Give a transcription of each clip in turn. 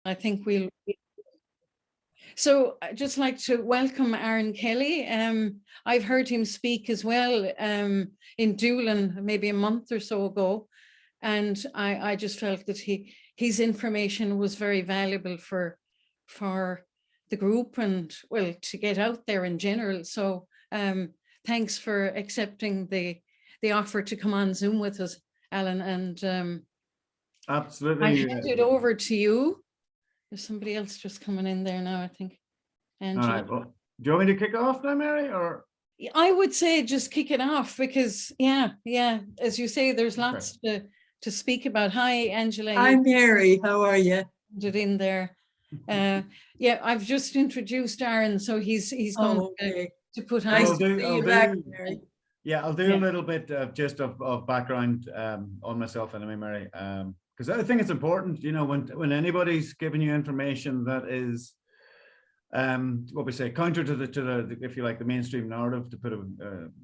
I think we'll. So I'd just like to welcome Aaron Kelly. I've heard him speak as well in Doolin maybe a month or so ago. And I just felt that his information was very valuable for the group and, well, to get out there in general. So thanks for accepting the offer to come on Zoom with us, Alan. And absolutely. I hand it over to you. There's somebody else just coming in there now, I think. Angela. All right. Well, do you want me to kick off now, Mary? Or I would say just kick it off because, yeah, as you say, there's lots to speak about. Hi, Angela. Hi, Mary. How are you? It in there. Yeah, I've just introduced Aaron, so he's going to put on. Nice to see you back, Mary. Yeah, I'll do a little bit of background on myself anyway, Mary, because I think it's important, you know, when anybody's giving you information that is what we say counter to the if you like the mainstream narrative, to put it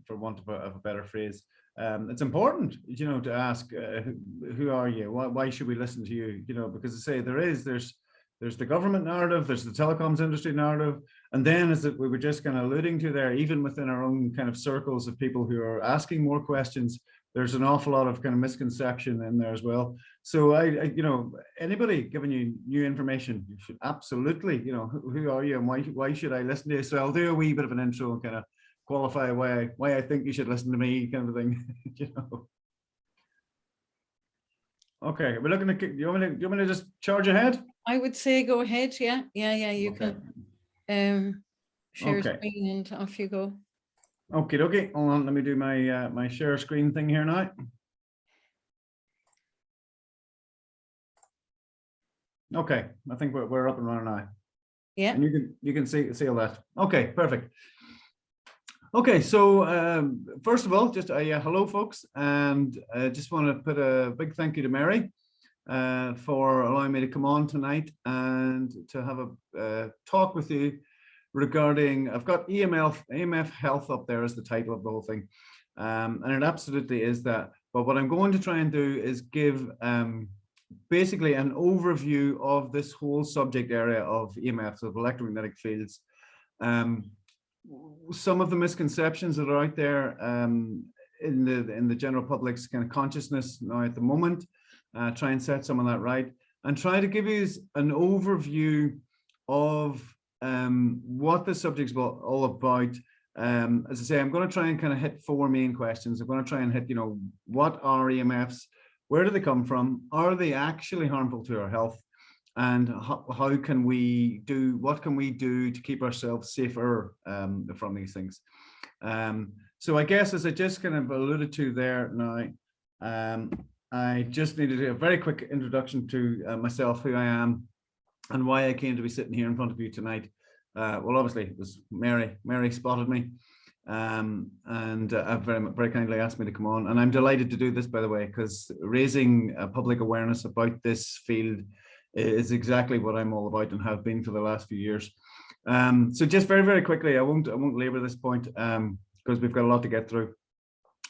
for want of a better phrase. It's important, you know, to ask who are you? Why should we listen to you? You know, because I say there's the government narrative, there's the telecoms industry narrative, and then, as we were just kind of alluding to there, even within our own kind of circles of people who are asking more questions, there's an awful lot of kind of misconception in there as well. So I you know, anybody giving you new information, you should absolutely, you know, who are you and why should I listen to you? So I'll do a wee bit of an intro and kind of qualify why I think you should listen to me, kind of thing, you know. Okay, we're looking at. Do you want me to just charge ahead? I would say go ahead. Yeah. You can share screen and off you go. Okay. Hold on. Let me do my my share screen thing here now. Okay, I think we're up and running now. Yeah. And you can see all that. Okay, perfect. Okay, so first of all, just hello, folks, and I just want to put a big thank you to Mary for allowing me to come on tonight and to have a talk with you regarding. I've got EMF Health up there as the title of the whole thing, and it absolutely is that. But what I'm going to try and do is give basically an overview of this whole subject area of EMFs, of electromagnetic fields. Some of the misconceptions that are out there in the general public's kind of consciousness now at the moment, try and set some of that right, and try to give you an overview of what the subject's all about. As I say, I'm going to try and kind of hit four main questions. I'm going to try and hit, you know, what are EMFs? Where do they come from? Are they actually harmful to our health? And how can we do, what can we do to keep ourselves safer from these things? So I guess, as I just kind of alluded to there now, I just need to do a very quick introduction to myself, who I am, and why I came to be sitting here in front of you tonight. Well, obviously, it was Mary. Mary spotted me, and very kindly asked me to come on. And I'm delighted to do this, by the way, because raising public awareness about this field is exactly what I'm all about and have been for the last few years. So just very quickly, I won't labor this point because we've got a lot to get through.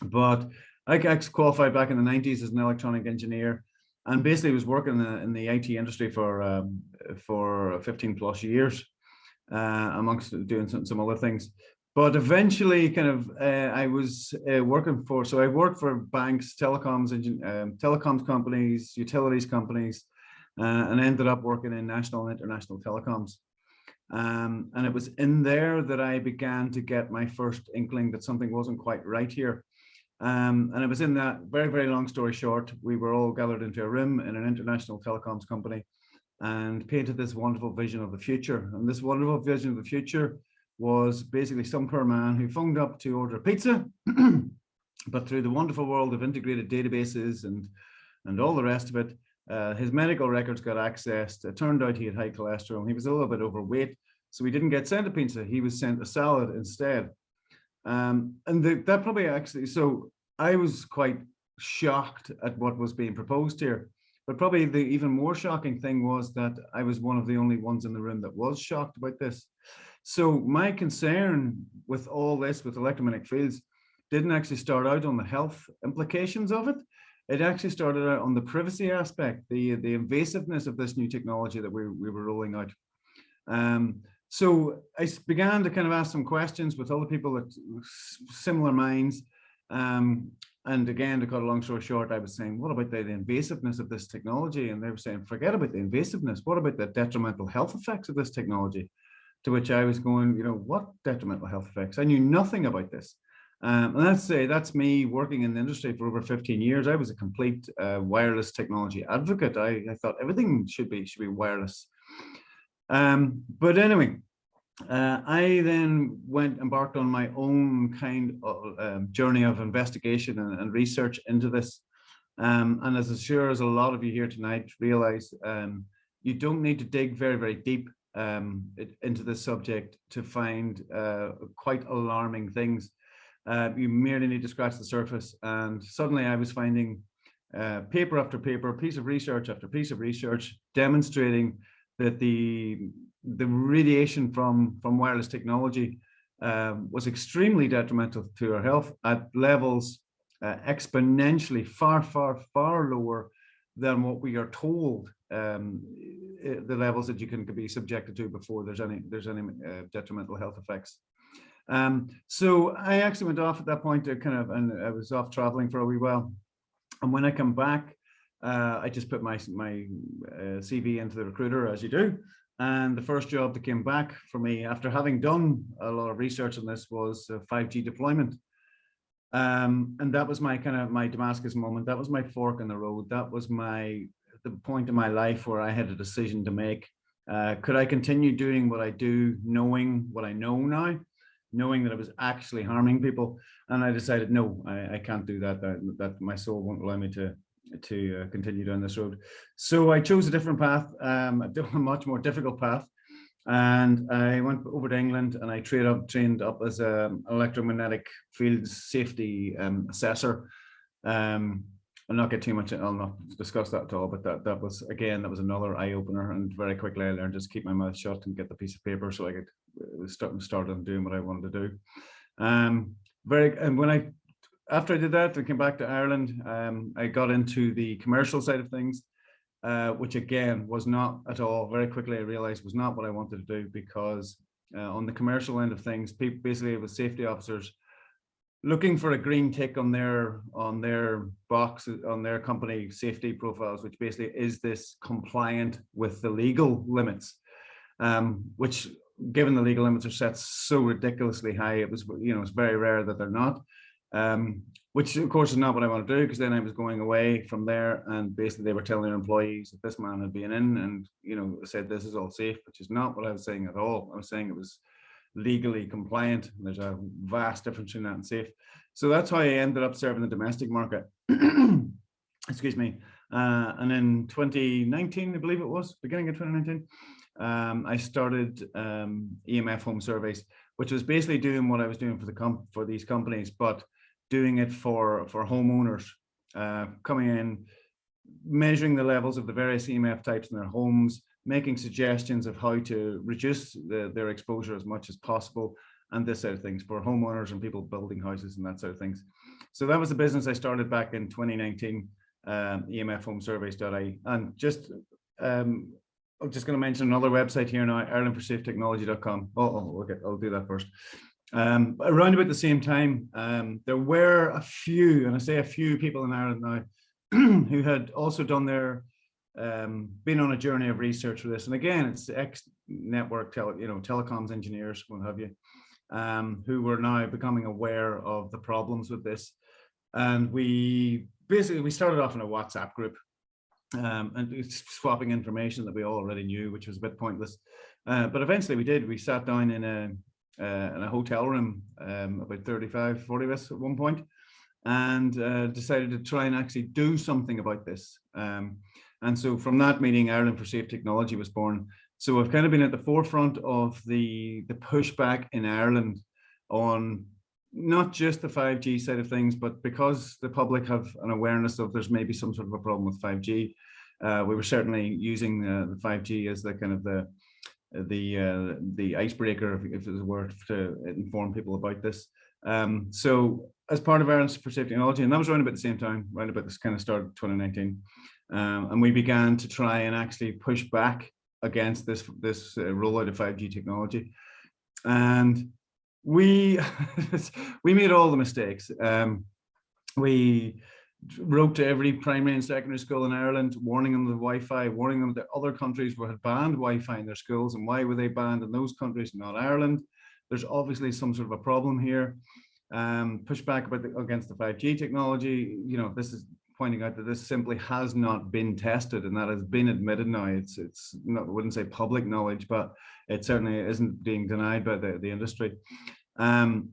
But I qualified back in the 90s as an electronic engineer, and basically was working in the IT industry for 15 plus years, amongst doing some other things. But eventually, kind of, I was working for. So I worked for banks, telecoms companies, utilities companies. And ended up working in national and international telecoms. And it was in there that I began to get my first inkling that something wasn't quite right here. And it was in that, very long story short, we were all gathered into a room in an international telecoms company and painted this wonderful vision of the future. And this wonderful vision of the future was basically some poor man who phoned up to order a pizza, but through the wonderful world of integrated databases and all the rest of it, his medical records got accessed. It turned out he had high cholesterol. He was a little bit overweight, so he didn't get sent a pizza. He was sent a salad instead. That probably actually, so I was quite shocked at what was being proposed here. But probably the even more shocking thing was that I was one of the only ones in the room that was shocked about this. So my concern with all this, with electromagnetic fields, didn't actually start out on the health implications of it. it actually started out on the privacy aspect, the invasiveness of this new technology that we were rolling out. So I began to kind of ask some questions with other people with similar minds. And again, to cut a long story short, I was saying, what about the invasiveness of this technology? And they were saying, forget about the invasiveness. What about the detrimental health effects of this technology? To which I was going, what detrimental health effects? I knew nothing about this. And that's me working in the industry for over 15 years. I was a complete wireless technology advocate. I thought everything should be wireless. But anyway, I then embarked on my own kind of journey of investigation and research into this. And as sure as a lot of you here tonight realize, you don't need to dig very, very deep into this subject to find quite alarming things. You merely need to scratch the surface. And suddenly I was finding paper after paper, piece of research after piece of research demonstrating that the radiation from wireless technology was extremely detrimental to our health at levels exponentially far, far, far lower than what we are told the levels that you can be subjected to before there's any detrimental health effects. So I actually went off at that point to and I was off traveling for a wee while. And when I come back, I just put my CV into the recruiter, as you do. And the first job that came back for me after having done a lot of research on this was 5G deployment. And that was my my Damascus moment. That was my fork in the road. That was the point in my life where I had a decision to make. Could I continue doing what I do, knowing what I know now, knowing that it was actually harming people? And I decided, no, I can't do that. That my soul won't allow me to continue down this road. So I chose a different path, a much more difficult path. And I went over to England and I trained up as an electromagnetic field safety assessor. I'll not get too much, I'll not discuss that at all, but that was another eye opener. And very quickly I learned just keep my mouth shut and get the piece of paper so I could start on doing what I wanted to do. After I did that, I came back to Ireland. I got into the commercial side of things, which again was not at all, very quickly I realized was not what I wanted to do, because on the commercial end of things, basically it was safety officers looking for a green tick on their box, on their company safety profiles, which basically is this compliant with the legal limits, which given the legal limits are set so ridiculously high, it was, it's very rare that they're not. Which of course is not what I want to do, because then I was going away from there and basically they were telling their employees that this man had been in and said this is all safe, which is not what I was saying at all. I was saying it was legally compliant. There's a vast difference between that and safe. So that's how I ended up serving the domestic market. Excuse me. And in 2019, I believe it was, beginning of 2019, I started EMF Home Surveys, which was basically doing what I was doing for these companies, but doing it for homeowners, coming in, measuring the levels of the various EMF types in their homes, making suggestions of how to reduce their exposure as much as possible, and this side of things for homeowners and people building houses and that sort of things. So that was the business I started back in 2019, emfhomesurveys.ie. And just, I'm just going to mention another website here now, irelandforsafetechnology.com. Okay, I'll do that first. Around about the same time, there were a few, and I say a few people in Ireland now, who had also done their, been on a journey of research for this. And again, it's ex-network, telecoms engineers, what have you, who were now becoming aware of the problems with this. And we started off in a WhatsApp group, and swapping information that we already knew, which was a bit pointless. But eventually we sat down in a hotel room, about 35, 40 of us at one point, and decided to try and actually do something about this. And so from that meeting, Ireland for Safe Technology was born. So I've kind of been at the forefront of the pushback in Ireland on not just the 5G side of things, but because the public have an awareness of there's maybe some sort of a problem with 5G. We were certainly using the 5G as the kind of the icebreaker, if there's a word, to inform people about this. So as part of Ireland's for Safe Technology, and that was around about the same time, around about this kind of start of 2019, and we began to try and actually push back against this rollout of 5G technology. And we we made all the mistakes. We wrote to every primary and secondary school in Ireland, warning them of the Wi-Fi, warning them that other countries had banned Wi-Fi in their schools, and why were they banned in those countries, not Ireland? There's obviously some sort of a problem here. Push back against the 5G technology. You know, this is pointing out that this simply has not been tested, and that has been admitted now. It's not, I wouldn't say public knowledge, but it certainly isn't being denied by the industry. And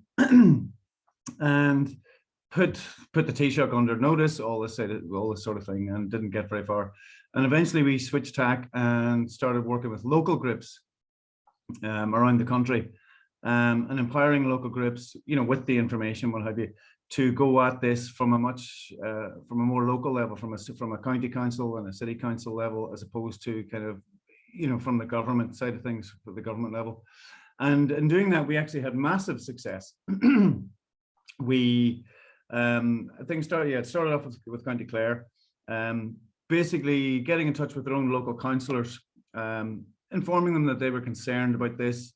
put the Taoiseach under notice, all this sort of thing, and didn't get very far. And eventually we switched tack and started working with local groups around the country, and empowering local groups, you know, with the information, what have you, to go at this from a more local level, from a county council and a city council level, as opposed to kind of, you know, from the government side of things, for the government level. And in doing that, we actually had massive success. We things started off with County Clare, basically getting in touch with their own local councillors, informing them that they were concerned about this,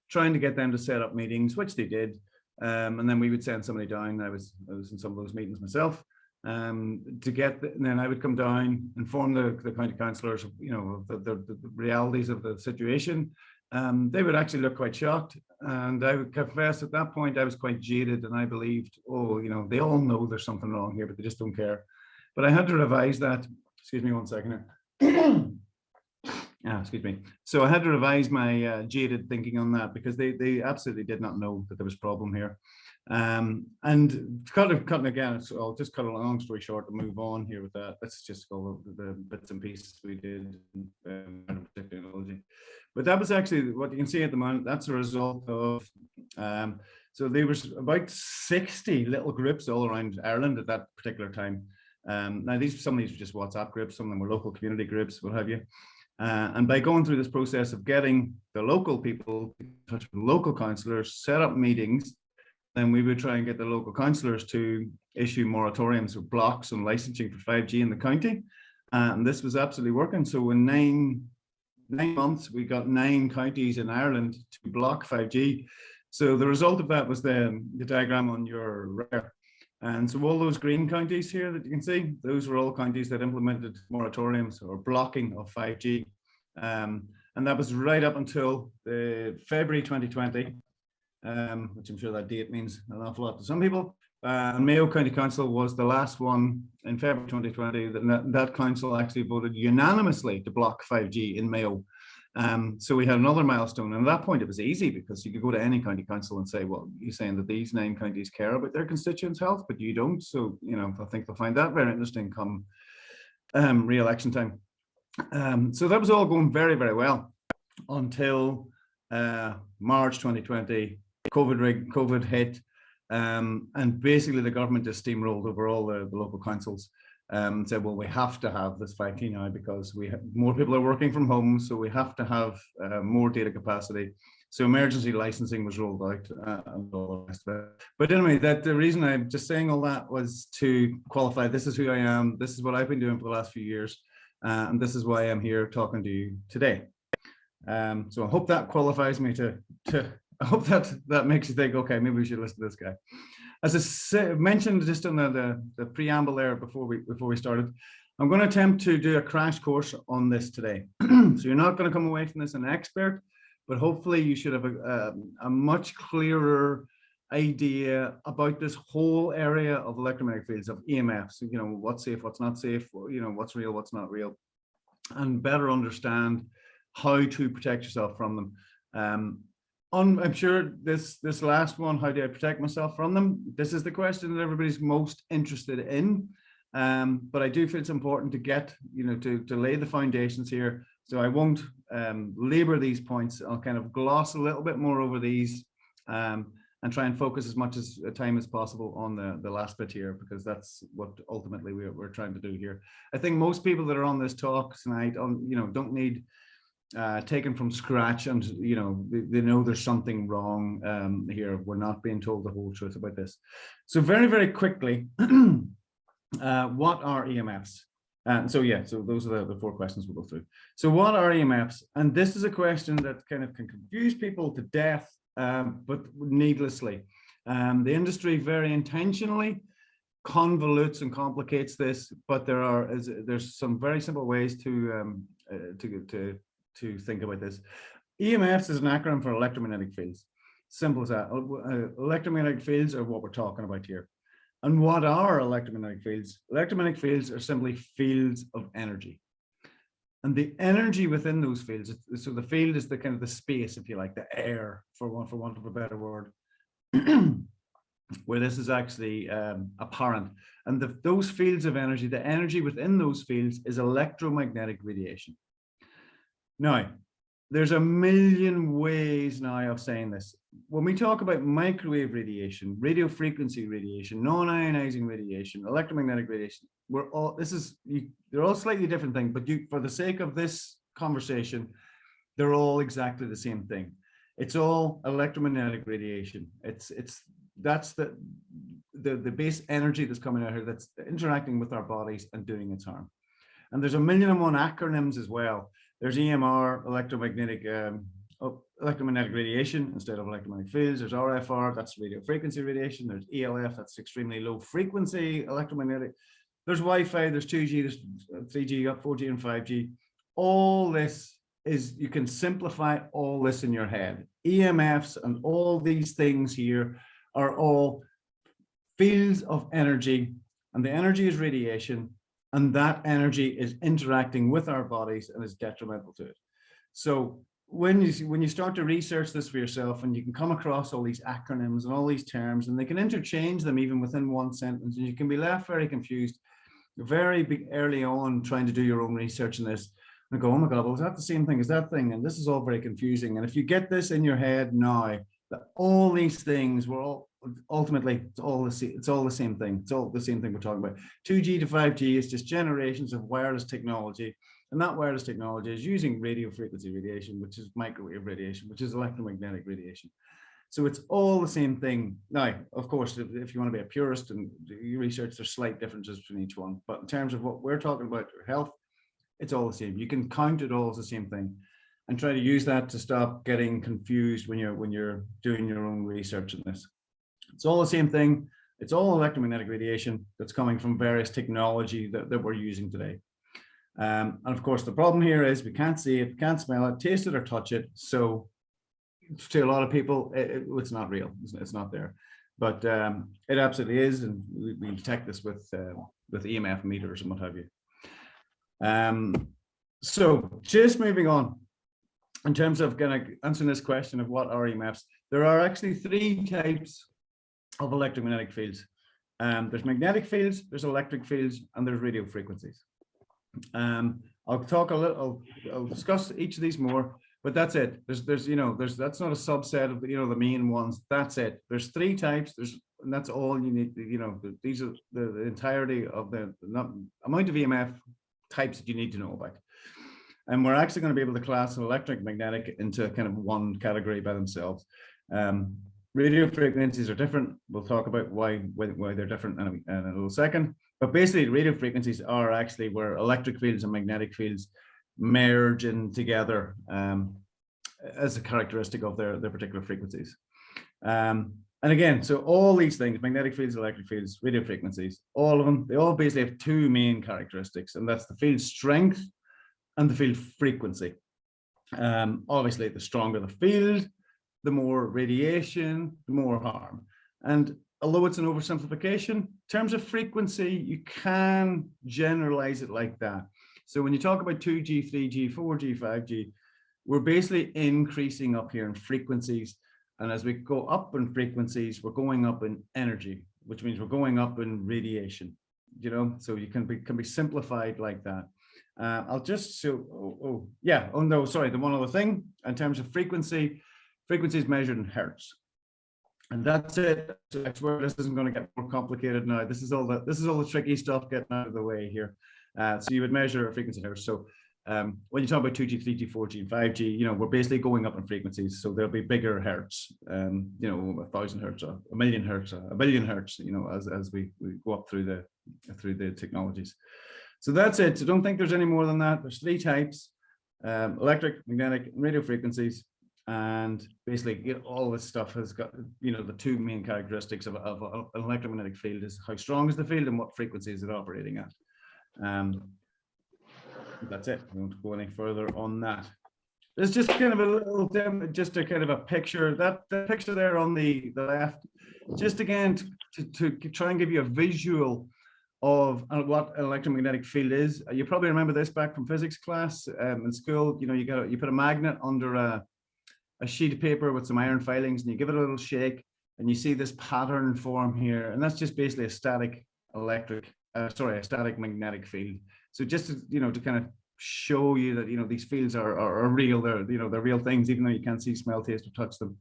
trying to get them to set up meetings, which they did. And then we would send somebody down. I was in some of those meetings myself, and then I would come down, inform the county councillors, you know, the realities of the situation. They would actually look quite shocked, and I would confess at that point I was quite jaded, and I believed, oh, you know, they all know there's something wrong here, but they just don't care. But I had to revise that. Excuse me one second here. Excuse me. So I had to revise my jaded thinking on that, because they absolutely did not know that there was a problem here. And cutting again, so I'll just cut a long story short and move on here with that. Let's just go over the bits and pieces we did in technology. But that was actually what you can see at the moment. That's a result of, so there was about 60 little groups all around Ireland at that particular time. Now some of these were just WhatsApp groups, some of them were local community groups, what have you. And by going through this process of getting the local people in touch with local councillors, set up meetings, then we would try and get the local councillors to issue moratoriums or blocks on licensing for 5G in the county. And this was absolutely working. So in nine months, we got 9 counties in Ireland to block 5G. So the result of that was the diagram on your right. And so all those green counties here that you can see, those were all counties that implemented moratoriums or blocking of 5G. And that was right up until February 2020, which I'm sure that date means an awful lot to some people. And Mayo County Council was the last one in February 2020. That council actually voted unanimously to block 5G in Mayo. So we had another milestone, and at that point it was easy, because you could go to any county council and say, well, you're saying that these 9 counties care about their constituents' health, but you don't. So, you know, I think they'll find that very interesting come re-election time. So that was all going very, very well until March 2020. COVID hit, and basically the government just steamrolled over all the local councils. Said, well, we have to have this 5G now, because more people are working from home, so we have to have more data capacity. So emergency licensing was rolled out, and all the rest of it. But anyway, the reason I'm just saying all that was to qualify. This is who I am. This is what I've been doing for the last few years, and this is why I'm here talking to you today. So I hope that qualifies me to. I hope that makes you think, okay, maybe we should listen to this guy. As I mentioned just in the preamble there before we started, I'm going to attempt to do a crash course on this today. So you're not going to come away from this an expert, but hopefully you should have a much clearer idea about this whole area of electromagnetic fields, of EMFs, you know, what's safe, what's not safe, you know, what's real, what's not real, and better understand how to protect yourself from them. I'm sure this last one, how do I protect myself from them? This is the question that everybody's most interested in. But I do feel it's important to get, you know, to lay the foundations here. So I won't labor these points. I'll kind of gloss a little bit more over these, and try and focus as much as time as possible on the last bit here, because that's what ultimately we're trying to do here. I think most people that are on this talk tonight, you know, don't need taken from scratch, and they know there's something wrong here. We're not being told the whole truth about this. So very, very quickly, what are EMFs? So those are the 4 questions we'll go through. So what are EMFs? And this is a question that kind of can confuse people to death, but needlessly. The industry very intentionally convolutes and complicates this, but there's some very simple ways to think about this. EMFs is an acronym for electromagnetic fields. Simple as that. Electromagnetic fields are what we're talking about here. And what are electromagnetic fields? Electromagnetic fields are simply fields of energy. And the energy within those fields, so the field is the kind of the space, if you like, the air, for want of a better word, where this is actually apparent. And those fields of energy, the energy within those fields is electromagnetic radiation. Now, there's a million ways now of saying this. When we talk about microwave radiation, radio frequency radiation, non-ionizing radiation, electromagnetic radiation, they're all slightly different things, but for the sake of this conversation, they're all exactly the same thing. It's all electromagnetic radiation. That's the base energy that's coming out here that's interacting with our bodies and doing its harm. And there's a million and one acronyms as well. There's EMR, electromagnetic radiation instead of electromagnetic fields. There's RFR, that's radio frequency radiation. There's ELF, that's extremely low frequency electromagnetic. There's Wi-Fi, there's 2G, there's 3G, up 4G and 5G. All this you can simplify all this in your head. EMFs and all these things here are all fields of energy, and the energy is radiation, and that energy is interacting with our bodies and is detrimental to it. So when you start to research this for yourself, and you can come across all these acronyms and all these terms, and they can interchange them even within one sentence, and you can be left very confused very early on trying to do your own research in this, and go, oh my God, well, is that the same thing as that thing? And this is all very confusing. And if you get this in your head now, that all these things were all ultimately it's all the same thing. It's all the same thing we're talking about. 2G to 5G is just generations of wireless technology, and that wireless technology is using radio frequency radiation, which is microwave radiation, which is electromagnetic radiation. So it's all the same thing. Now, of course, if you want to be a purist and you research, there's slight differences between each one, but in terms of what we're talking about, health, it's all the same. You can count it all as the same thing, and try to use that to stop getting confused when you're doing your own research in this. It's all the same thing. It's all electromagnetic radiation that's coming from various technology that we're using today. And of course, the problem here is we can't see it, can't smell it, taste it, or touch it. So to a lot of people, it's not real. It's not there. But it absolutely is, and we detect this with EMF meters and what have you. So just moving on, in terms of answering this question of what are EMFs, there are actually 3 types of electromagnetic fields. There's magnetic fields, there's electric fields, and there's radio frequencies. I'll talk a little, I'll discuss each of these more, but that's it. That's not a subset of the main ones. That's it. There's 3 types. And that's all you need. These are the entirety of the amount of EMF types that you need to know about. And we're actually going to be able to class an electric magnetic into kind of one category by themselves. Radio frequencies are different. We'll talk about why they're different in a little second. But basically, radio frequencies are actually where electric fields and magnetic fields merge in together as a characteristic of their particular frequencies. And again, so all these things, magnetic fields, electric fields, radio frequencies, all of them, they all basically have 2 main characteristics, and that's the field strength and the field frequency. Obviously, the stronger the field, the more radiation, the more harm. And although it's an oversimplification, in terms of frequency, you can generalize it like that. So when you talk about 2G, 3G, 4G, 5G, we're basically increasing up here in frequencies. And as we go up in frequencies, we're going up in energy, which means we're going up in radiation, so you can be simplified like that. I'll just the one other thing, in terms of frequency is measured in hertz, and that's it. I swear this isn't going to get more complicated now. This is all the tricky stuff getting out of the way here. So you would measure a frequency in hertz. So When you talk about 2G, 3G, 4G, and 5G, we're basically going up in frequencies. So there'll be bigger hertz, 1,000 hertz, a million hertz, a billion hertz, as we go up through the technologies. So that's it. So don't think there's any more than that. There's 3 types: electric, magnetic, and radio frequencies. And basically, all this stuff has got, the 2 main characteristics of an electromagnetic field is how strong is the field and what frequency is it operating at. That's it. I won't go any further on that. There's just kind of a little, just a kind of a picture. The picture there on the left, just again to try and give you a visual of what an electromagnetic field is. You probably remember this back from physics class in school. You put a magnet under a sheet of paper with some iron filings, and you give it a little shake, and you see this pattern form here, and that's just basically a static magnetic field. So just to kind of show you that these fields are real. They're real things, even though you can't see, smell, taste, or touch them.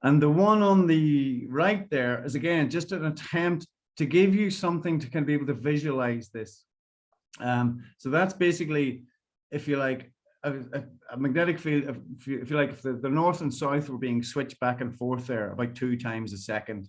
And the one on the right there is again just an attempt to give you something to kind of be able to visualize this. So that's basically, if you like, a magnetic field. If you like, if the north and south were being switched back and forth there about 2 times a second.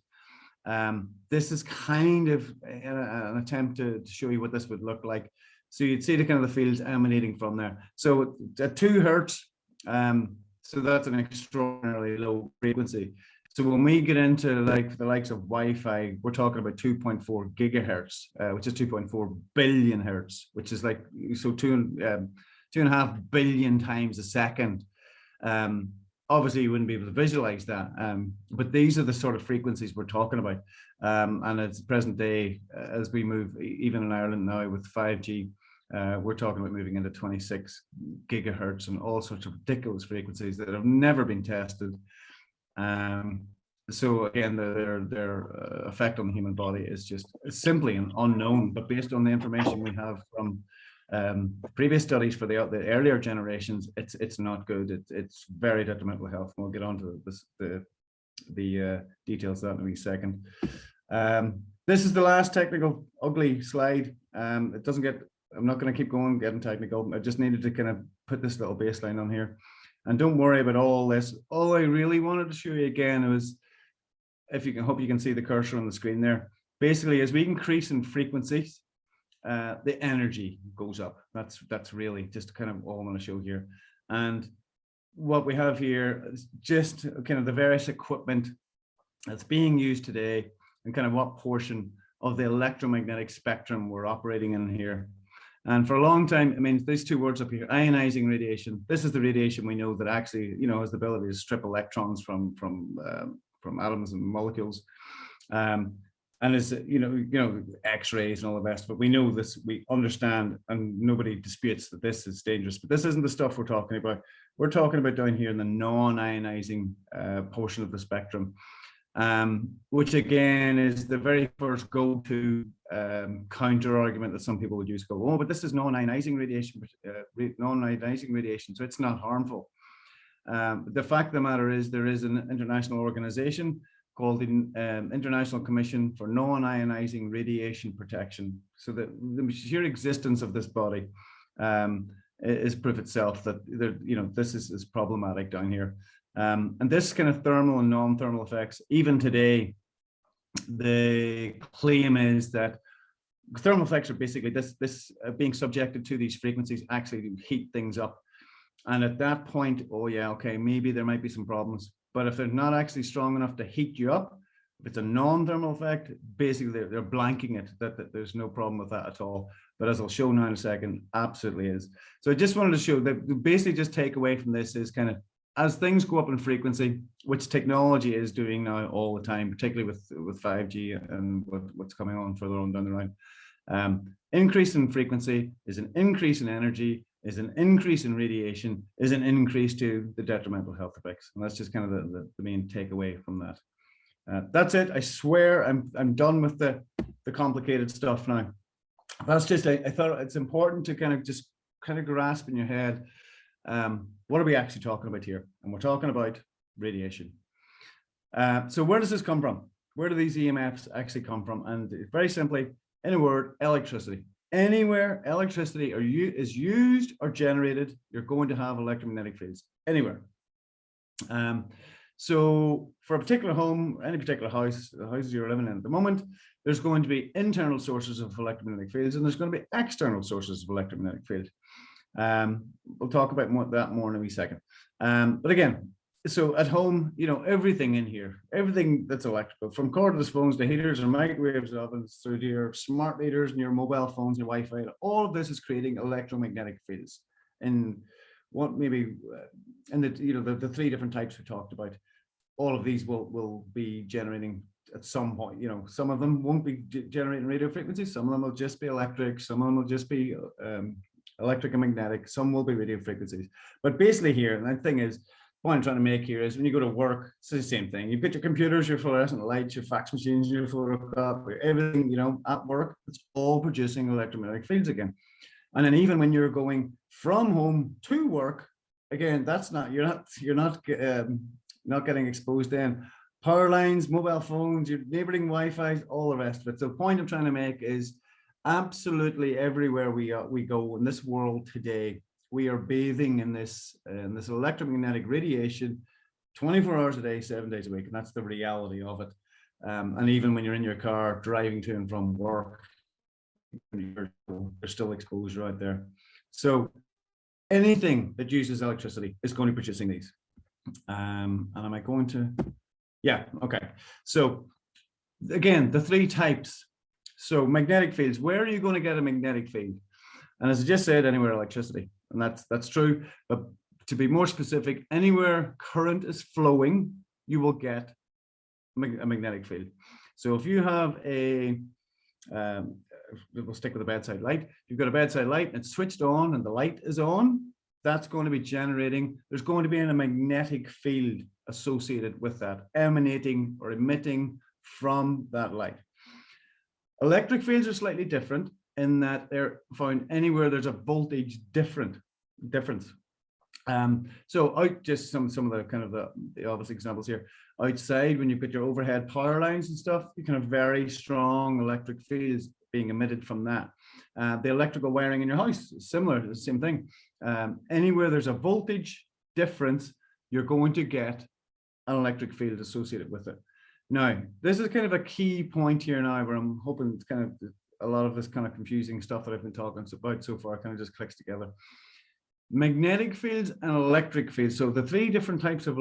This is kind of an attempt to show you what this would look like. So you'd see the kind of the fields emanating from there. So at 2 hertz, so that's an extraordinarily low frequency. So when we get into like the likes of Wi-Fi, we're talking about 2.4 gigahertz, which is 2.4 billion hertz, which is like, so 2.5 billion times a second. Obviously, you wouldn't be able to visualize that, but these are the sort of frequencies we're talking about. And it's present day, as we move, even in Ireland now with 5G, we're talking about moving into 26 gigahertz and all sorts of ridiculous frequencies that have never been tested. So again, their effect on the human body is just simply an unknown, but based on the information we have from previous studies for the earlier generations, it's not good. It's very detrimental to health. We'll get on to the details of that in a wee second. This is the last technical ugly slide. It doesn't get, I'm not going to keep going getting technical. I just needed to kind of put this little baseline on here. And don't worry about all this. All I really wanted to show you again was, if you can, hope you can see the cursor on the screen there. Basically, as we increase in frequencies, the energy goes up. That's really just kind of all I want to show here. And what we have here is just kind of the various equipment that's being used today and kind of what portion of the electromagnetic spectrum we're operating in here. And for a long time, I mean, these 2 words up here, ionizing radiation. This is the radiation we know that actually, has the ability to strip electrons from atoms and molecules. And it's, X-rays and all the rest, but we know this, we understand, and nobody disputes that this is dangerous, but this isn't the stuff we're talking about. We're talking about down here in the non-ionizing portion of the spectrum, which again is the very first go-to counter argument that some people would use. Go, oh, but this is non-ionizing radiation, so it's not harmful. The fact of the matter is there is an international organization called the International Commission for Non-Ionizing Radiation Protection. So that the sheer existence of this body is proof itself that this is problematic down here. And this kind of thermal and non-thermal effects, even today, the claim is that thermal effects are basically this being subjected to these frequencies actually heat things up. And at that point, oh yeah, okay, maybe there might be some problems. But if they're not actually strong enough to heat you up, if it's a non-thermal effect, basically they're blanking it, that there's no problem with that at all. But as I'll show now in a second, absolutely is. So I just wanted to show that basically just take away from this is kind of, as things go up in frequency, which technology is doing now all the time, particularly with 5G and what's coming on further on down the line, increase in frequency is an increase in energy, is an increase in radiation, is an increase to the detrimental health effects. And that's just kind of the main takeaway from that. That's it. I swear I'm done with the complicated stuff now. That's just, I thought it's important to kind of grasp in your head, what are we actually talking about here? And we're talking about radiation. So where does this come from? Where do these EMFs actually come from? And very simply, in a word, electricity. Anywhere electricity is used or generated, you're going to have electromagnetic fields anywhere. So for a particular home, any particular house, the houses you're living in at the moment, there's going to be internal sources of electromagnetic fields, and there's going to be external sources of electromagnetic field. We'll talk about that more in a wee second. But again, so at home, you know, everything in here, everything that's electrical, from cordless phones to heaters and microwaves, ovens, through to your smart meters and your mobile phones, your Wi-Fi, all of this is creating electromagnetic fields. And what maybe in the three different types we talked about, all of these will be generating at some point. You know, some of them won't be generating radio frequencies, some of them will just be electric, some of them will just be electric and magnetic, some will be radio frequencies. But basically here, and the thing is, what I'm trying to make here is when you go to work, it's the same thing. You've got your computers, your fluorescent lights, your fax machines, your photocopy, everything, you know, at work, it's all producing electromagnetic fields again. And then even when you're going from home to work, again, that's not, you're not getting exposed then. Power lines, mobile phones, your neighboring Wi-Fi, all the rest of it. So the point I'm trying to make is absolutely everywhere we go in this world today, we are bathing in this electromagnetic radiation 24 hours a day, 7 days a week. And that's the reality of it. And even when you're in your car driving to and from work, there's still exposure out there. So anything that uses electricity is going to be producing these. And am I going to? Yeah, okay. So again, the three types. So magnetic fields, where are you going to get a magnetic field? And as I just said, anywhere electricity. And that's true. But to be more specific, anywhere current is flowing, you will get a magnetic field. So if you have we'll stick with the bedside light. You've got a bedside light and it's switched on and the light is on, that's going to be generating, there's going to be a magnetic field associated with that, emanating or emitting from that light. Electric fields are slightly different in that they're found anywhere there's a voltage difference. So out just some of the kind of the obvious examples here. Outside, when you've got your overhead power lines and stuff, you can have very strong electric fields being emitted from that. The electrical wiring in your house is similar, the same thing. Anywhere there's a voltage difference, you're going to get an electric field associated with it. Now, this is kind of a key point here now where I'm hoping it's kind of a lot of this kind of confusing stuff that I've been talking about so far kind of just clicks together. Magnetic fields and electric fields. So the three different types of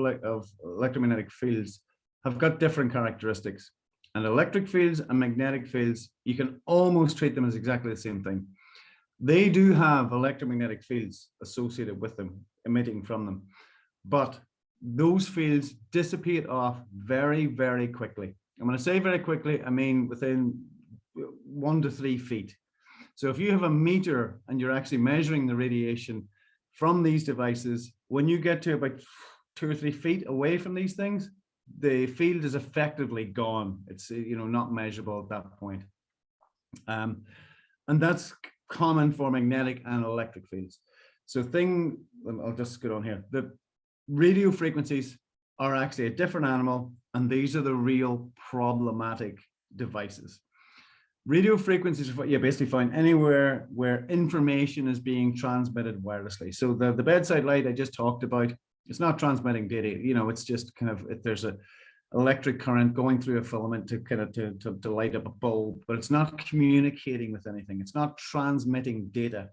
electromagnetic fields have got different characteristics. And electric fields and magnetic fields, you can almost treat them as exactly the same thing. They do have electromagnetic fields associated with them, emitting from them. But those fields dissipate off very, very quickly. And when I say very quickly, I mean within 1 to 3 feet. So if you have a meter and you're actually measuring the radiation from these devices, when you get to about 2 or 3 feet away from these things, the field is effectively gone. It's not measurable at that point. And that's common for magnetic and electric fields. So I'll just get on here. The radio frequencies are actually a different animal, and these are the real problematic devices. Radio frequencies are what you basically find anywhere where information is being transmitted wirelessly. So the bedside light I just talked about, it's not transmitting data. It's just kind of, if there's a electric current going through a filament to light up a bulb, but it's not communicating with anything. It's not transmitting data.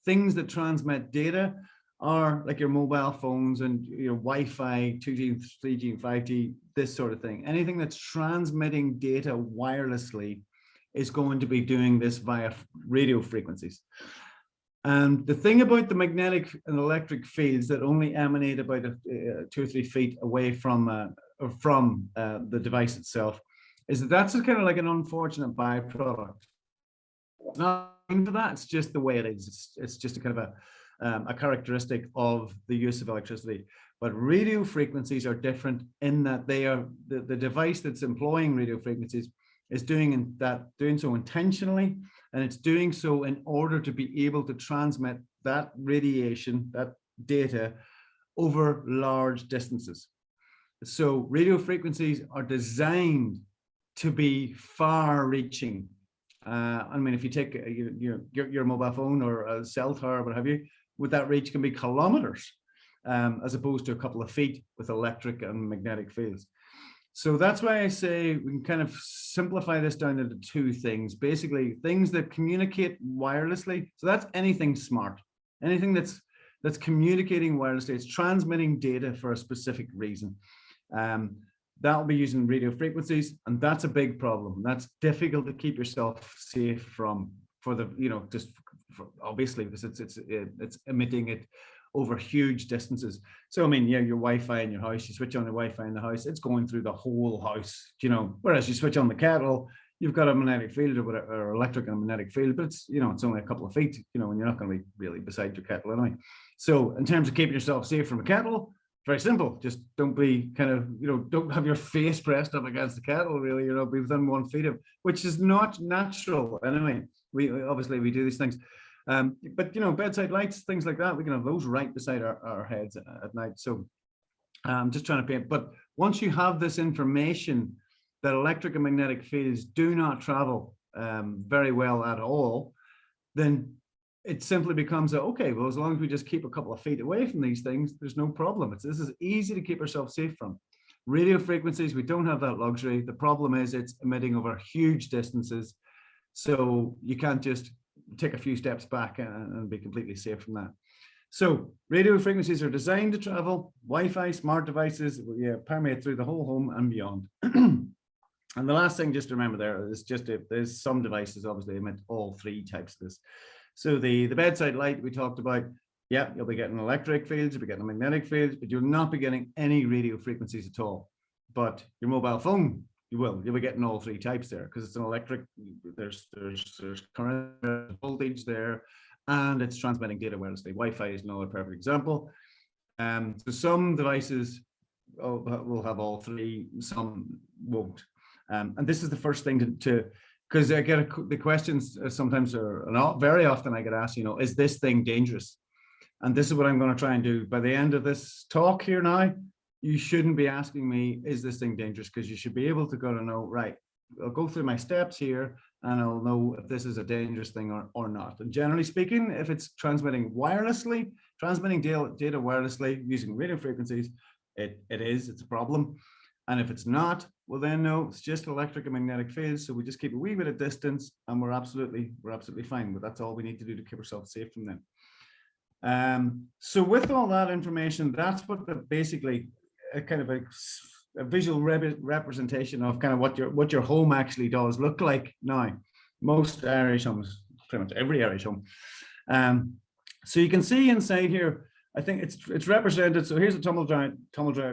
Things that transmit data are like your mobile phones and your Wi-Fi, 2G, 3G, and 5G, this sort of thing. Anything that's transmitting data wirelessly is going to be doing this via radio frequencies. And the thing about the magnetic and electric fields that only emanate about 2 or 3 feet away from the device itself is that that's kind of like an unfortunate byproduct. Not for that, it's just the way it is. It's just a kind of a characteristic of the use of electricity. But radio frequencies are different in that they are the device that's employing radio frequencies is doing so intentionally, and it's doing so in order to be able to transmit that radiation, that data, over large distances. So radio frequencies are designed to be far-reaching, I mean, if you take your mobile phone or a cell tower, what have you, with that reach can be kilometers, as opposed to a couple of feet with electric and magnetic fields. So that's why I say we can kind of simplify this down into two things, basically things that communicate wirelessly. So that's anything smart, anything that's communicating wirelessly. It's transmitting data for a specific reason. That'll be using radio frequencies, and that's a big problem. That's difficult to keep yourself safe from, for the, just for, obviously, because it's emitting it over huge distances. So I mean, yeah, your Wi-Fi in your house, you switch on the Wi-Fi in the house, it's going through the whole house, whereas you switch on the kettle, you've got a magnetic field or whatever, or electric and magnetic field, but it's, it's only a couple of feet, and you're not going to be really beside your kettle anyway. So in terms of keeping yourself safe from a kettle, very simple. Just don't be kind of, don't have your face pressed up against the kettle, really, be within 1 feet of, which is not natural anyway. We obviously do these things. But bedside lights, things like that, we can have those right beside our heads at night. So I'm just trying to paint. But once you have this information that electric and magnetic fields do not travel very well at all, then it simply becomes okay, well, as long as we just keep a couple of feet away from these things, there's no problem. This is easy to keep ourselves safe from. Radio frequencies, we don't have that luxury. The problem is it's emitting over huge distances. So you can't just take a few steps back and be completely safe from that. So radio frequencies are designed to travel. Wi-Fi, smart devices, permeate through the whole home and beyond. And the last thing just to remember there is just if there's some devices obviously emit all three types of this. So the bedside light we talked about, yeah, you'll be getting electric fields, you'll be getting magnetic fields, but you'll not be getting any radio frequencies at all. But your mobile phone, you'll be getting all three types there, because it's an electric, there's current, voltage there, and it's transmitting data wirelessly. Wi-Fi is another perfect example. So some devices will have all three, some won't. And this is the first thing to because I get the questions sometimes, or not very often I get asked, is this thing dangerous? And this is what I'm going to try and do. By the end of this talk here now, you shouldn't be asking me, is this thing dangerous? Because you should be able to go to know, right, I'll go through my steps here and I'll know if this is a dangerous thing or not. And generally speaking, if it's transmitting wirelessly, transmitting data wirelessly using radio frequencies, it's a problem. And if it's not, well then no, it's just electric and magnetic fields. So we just keep a wee bit of distance and we're absolutely fine. But that's all we need to do to keep ourselves safe from them. So with all that information, that's what basically a kind of a visual representation of kind of what your home actually does look like now. Most Irish homes, pretty much every Irish home. So you can see inside here, I think it's represented. So here's a tumble dryer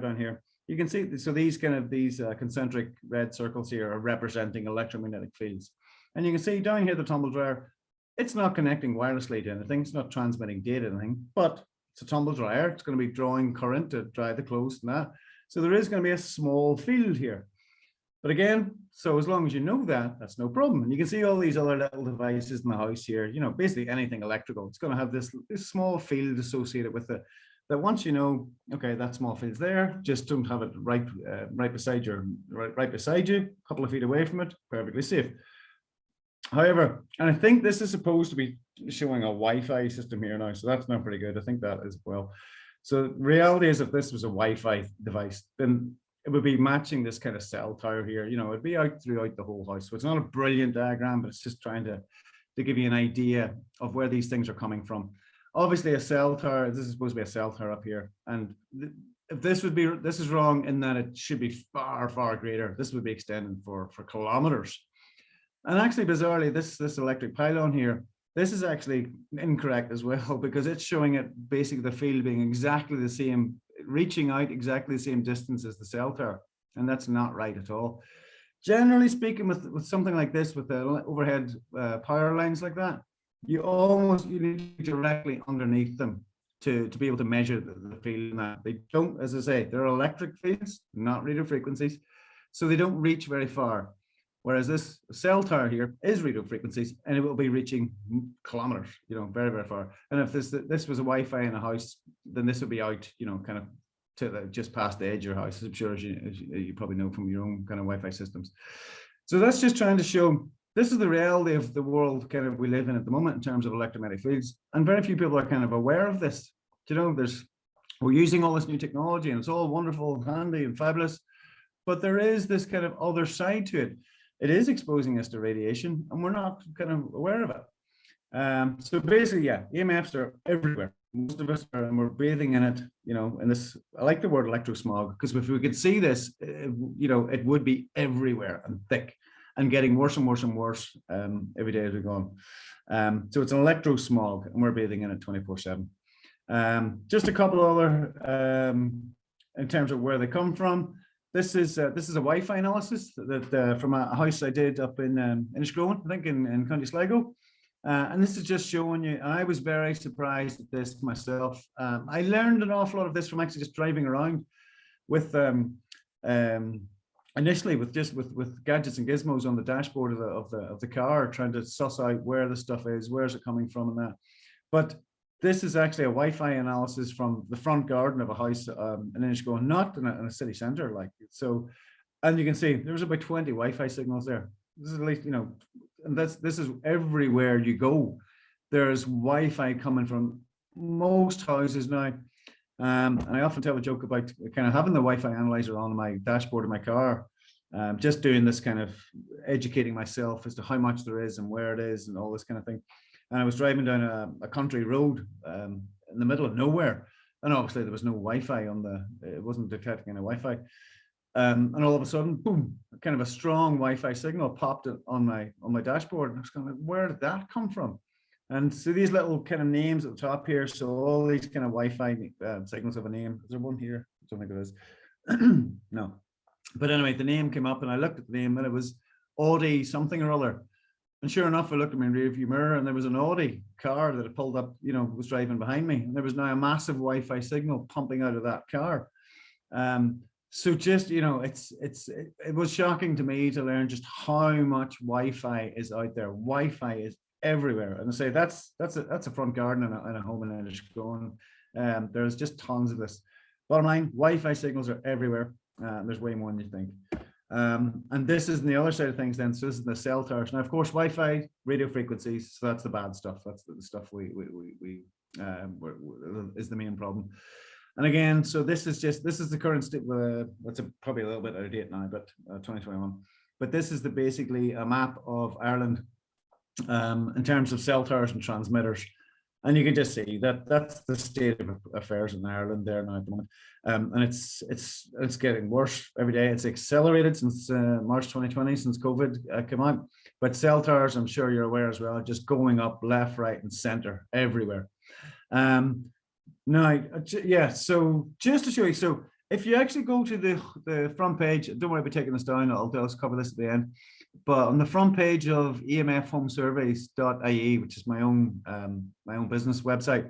down here. You can see, so these concentric red circles here are representing electromagnetic fields. And you can see down here, the tumble dryer, it's not connecting wirelessly to anything. It's not transmitting data to anything, but it's a tumble dryer. It's going to be drawing current to dry the clothes and that. So there is going to be a small field here. But again, so as long as you know that, that's no problem. And you can see all these other little devices in the house here, basically anything electrical, it's going to have this small field associated with it. That once you know, okay, that small field's there, just don't have it right beside you, a couple of feet away from it, perfectly safe. However, and I think this is supposed to be showing a Wi-Fi system here now, so that's not pretty good. I think that as well. So the reality is, if this was a Wi-Fi device, then it would be matching this kind of cell tower here. It'd be out throughout the whole house. So it's not a brilliant diagram, but it's just trying to give you an idea of where these things are coming from. Obviously, a cell tower, this is supposed to be a cell tower up here. And if this is wrong in that it should be far, far greater. This would be extending for kilometers. And actually, bizarrely, this electric pylon here, this is actually incorrect as well, because it's showing it basically the field being exactly the same, reaching out exactly the same distance as the cell tower. And that's not right at all. Generally speaking, with something like this, with the overhead power lines like that, you need to be directly underneath them to be able to measure the field. They don't, as I say, they're electric fields, not radio frequencies, so they don't reach very far. Whereas this cell tower here is radio frequencies, and it will be reaching kilometers, very, very far. And if this was a Wi-Fi in a house, then this would be out, kind of to just past the edge of your house. I'm sure as you probably know from your own kind of Wi-Fi systems. So that's just trying to show this is the reality of the world kind of we live in at the moment in terms of electromagnetic fields, and very few people are kind of aware of this. You know, we're using all this new technology and it's all wonderful, handy, and fabulous, but there is this kind of other side to it. It is exposing us to radiation, and we're not kind of aware of it. So basically, yeah, EMFs are everywhere. Most of us are, and we're bathing in it, you know, and this, I like the word electrosmog, because if we could see this, you know, it would be everywhere and thick and getting worse and worse and worse every day as we go on. So it's an electrosmog, and we're bathing in it 24/7. Just a couple other, in terms of where they come from. This is a Wi-Fi analysis that from a house I did up in Innisgrowan, I think in County Sligo. And this is just showing you, and I was very surprised at this myself. I learned an awful lot of this from actually just driving around with initially with gadgets and gizmos on the dashboard of the car, trying to suss out where the stuff is, where's it coming from, and that. But this is actually a Wi-Fi analysis from the front garden of a house in Innisgrowan, not in a city centre, like so. And you can see there's about 20 Wi-Fi signals there. This is at least, you know, and this is everywhere you go. There's Wi-Fi coming from most houses now. And I often tell a joke about kind of having the Wi-Fi analyzer on my dashboard of my car, just doing this kind of educating myself as to how much there is and where it is and all this kind of thing. And I was driving down a country road in the middle of nowhere, and obviously there was no Wi-Fi on it wasn't detecting any Wi-Fi. And all of a sudden, boom, kind of a strong Wi-Fi signal popped on my dashboard. And I was kind of like, where did that come from? And so these little kind of names at the top here. So all these kind of Wi-Fi signals have a name. Is there one here? I don't think there is. No. But anyway, the name came up and I looked at the name and it was Audi something or other. And sure enough, I looked at my rearview mirror and there was an Audi car that had pulled up, you know, was driving behind me. And there was now a massive Wi-Fi signal pumping out of that car. So just, you know, it was shocking to me to learn just how much Wi-Fi is out there. Wi-Fi is everywhere. And I say that's a front garden and a home in Innisgrowan. There's just tons of this. Bottom line, Wi-Fi signals are everywhere. There's way more than you think. And this is the other side of things then. So this is the cell towers. Now, of course, Wi-Fi, radio frequencies, so that's the bad stuff. That's the stuff is the main problem. And again, so this is the current state. That's probably a little bit out of date now, but 2021. But this is basically a map of Ireland in terms of cell towers and transmitters. And you can just see that that's the state of affairs in Ireland there now at the moment. And it's getting worse every day. It's accelerated since March 2020, since COVID came out. But cell towers, I'm sure you're aware as well, are just going up left, right, and center everywhere. Now, yeah, so just to show you, so if you actually go to the front page, don't worry about taking this down, I'll cover this at the end, but on the front page of EMF Home Surveys.ie, which is my own business website,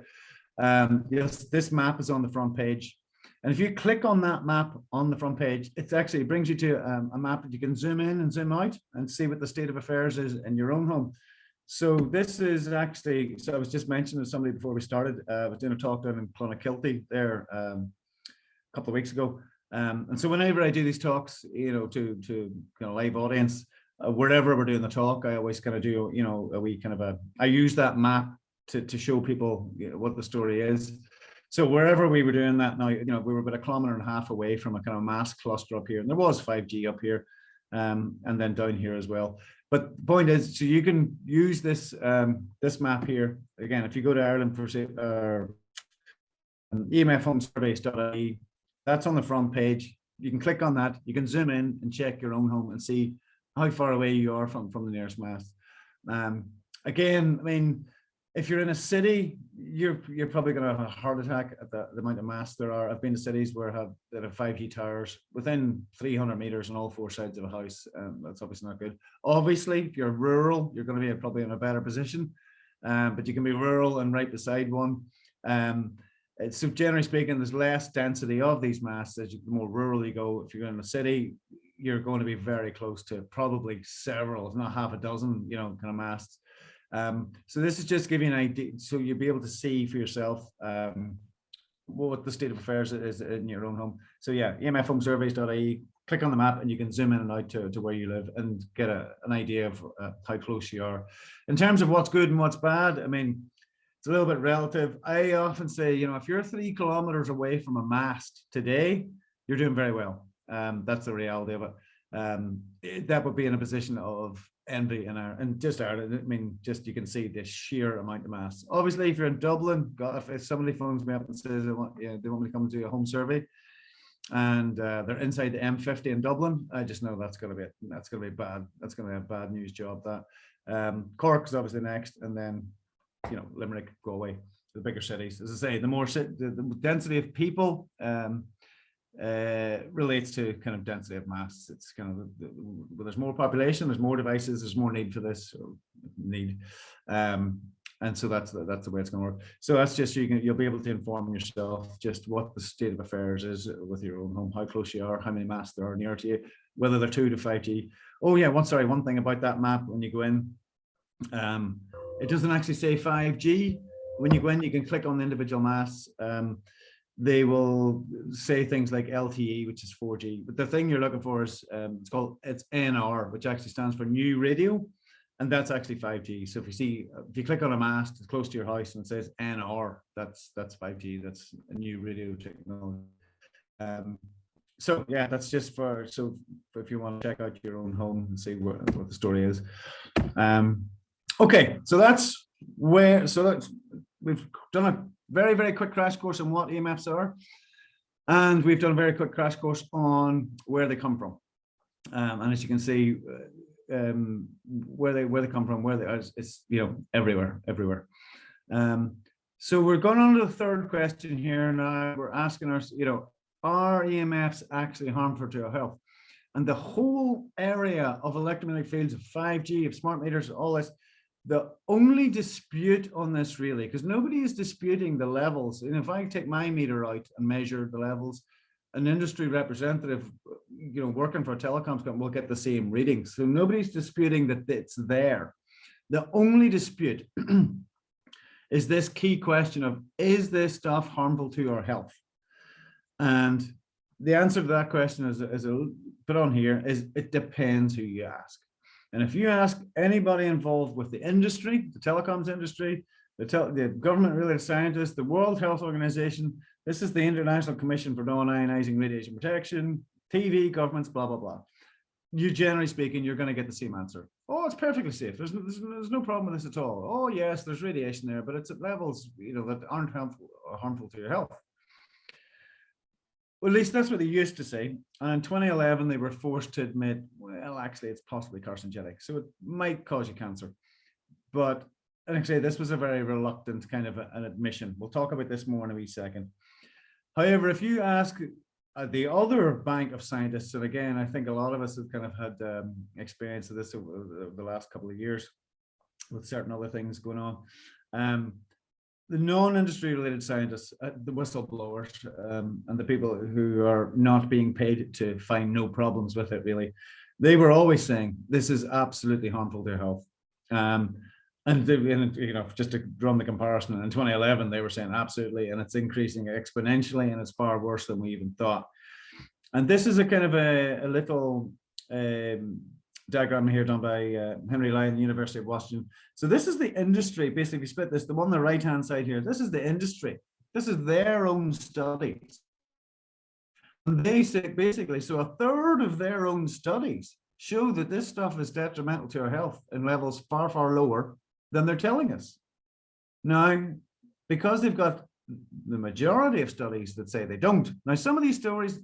yes, this map is on the front page. And if you click on that map on the front page, it brings you to a map that you can zoom in and zoom out and see what the state of affairs is in your own home. So this is actually, so I was just mentioning to somebody before we started, I was doing a talk down in Clonakilty there a couple of weeks ago. And so whenever I do these talks, you know, to kind of live audience, wherever we're doing the talk, I always kind of do, you know, I use that map to show people, you know, what the story is. So wherever we were doing that now, you know, we were about 1.5 kilometers away from a kind of mass cluster up here, and there was 5G up here, and then down here as well. But the point is, so you can use this this map here. Again, if you go to Ireland for say, EMF Home Surveys.ie, that's on the front page. You can click on that. You can zoom in and check your own home and see how far away you are from the nearest mast. Again, I mean, if you're in a city, you're probably going to have a heart attack at the amount of masts there are. I've been to cities that have 5G towers within 300 meters on all four sides of a house. That's obviously not good. Obviously, if you're rural, you're going to be probably in a better position. But you can be rural and right beside one. So generally speaking, there's less density of these masts as the more rural you go. If you're in a city, you're going to be very close to probably several, if not half a dozen, you know, kind of masts. So this is just giving you an idea, so you'll be able to see for yourself what the state of affairs is in your own home. So yeah, emfhomesurveys.ie, click on the map and you can zoom in and out to where you live and get an idea of how close you are. In terms of what's good and what's bad, I mean, it's a little bit relative. I often say, you know, if you're 3 kilometers away from a mast today, you're doing very well. That's the reality of it. That would be in a position of envy in Ireland. I mean, just you can see the sheer amount of masts. Obviously, if you're in Dublin, God, if somebody phones me up and says they want me to come and do a home survey, and they're inside the M50 in Dublin, I just know that's going to be bad. That's going to be a bad news job. That Cork is obviously next, and then, you know, Limerick, Galway, the bigger cities. As I say, the density of people relates to kind of density of masts. It's kind of there's more population, there's more devices, there's more need for this and so that's the way it's going to work. So that's just you'll be able to inform yourself just what the state of affairs is with your own home, how close you are, how many masts there are near to you, whether they're 2 to 5G. Oh yeah, one thing about that map when you go in, it doesn't actually say 5G. When you go in, you can click on the individual masts. They will say things like LTE, which is 4G, but the thing you're looking for is it's NR, which actually stands for new radio, and that's actually 5G. So if you click on a mast, it's close to your house and it says NR, that's 5G. That's a new radio technology. So yeah, that's just so if you want to check out your own home and see what the story is. Okay, so that's we've done a very, very quick crash course on what EMFs are, and we've done a very quick crash course on where they come from. And as you can see, where they come from, where they are, it's, you know, everywhere. So we're going on to the third question here now. We're asking ourselves, you know, are EMFs actually harmful to our health? And the whole area of electromagnetic fields, of 5G, of smart meters, all this, the only dispute on this really, because nobody is disputing the levels. And if I take my meter out and measure the levels, an industry representative, you know, working for a telecoms company will get the same readings. So nobody's disputing that it's there. The only dispute is this key question of, is this stuff harmful to our health? And the answer to that question is put on here is, it depends who you ask. And if you ask anybody involved with the industry, the telecoms industry, the government-related scientists, the World Health Organization, this is the International Commission for Non-Ionizing Radiation Protection, TV, governments, blah, blah, blah. You, generally speaking, you're going to get the same answer. Oh, it's perfectly safe. There's no problem with this at all. Oh, yes, there's radiation there, but it's at levels, you know, that aren't harmful to your health. Well, at least that's what they used to say. And in 2011, they were forced to admit, well, actually, it's possibly carcinogenic, so it might cause you cancer. But, and actually, this was a very reluctant kind of an admission. We'll talk about this more in a wee second. However, if you ask the other bank of scientists, and again, I think a lot of us have kind of had experience of this over the last couple of years with certain other things going on. The non-industry related scientists, the whistleblowers, and the people who are not being paid to find no problems with it, really, they were always saying this is absolutely harmful to your health. And you know, just to run the comparison, in 2011 they were saying absolutely, and it's increasing exponentially, and it's far worse than we even thought. And this is a kind of a little diagram here done by Henry Lyon, University of Washington. So this is the industry, basically split this, the one on the right hand side here, this is the industry. This is their own studies. And they say basically, so a third of their own studies show that this stuff is detrimental to our health in levels far, far lower than they're telling us. Now, because they've got the majority of studies that say they don't. Now, some of these studies,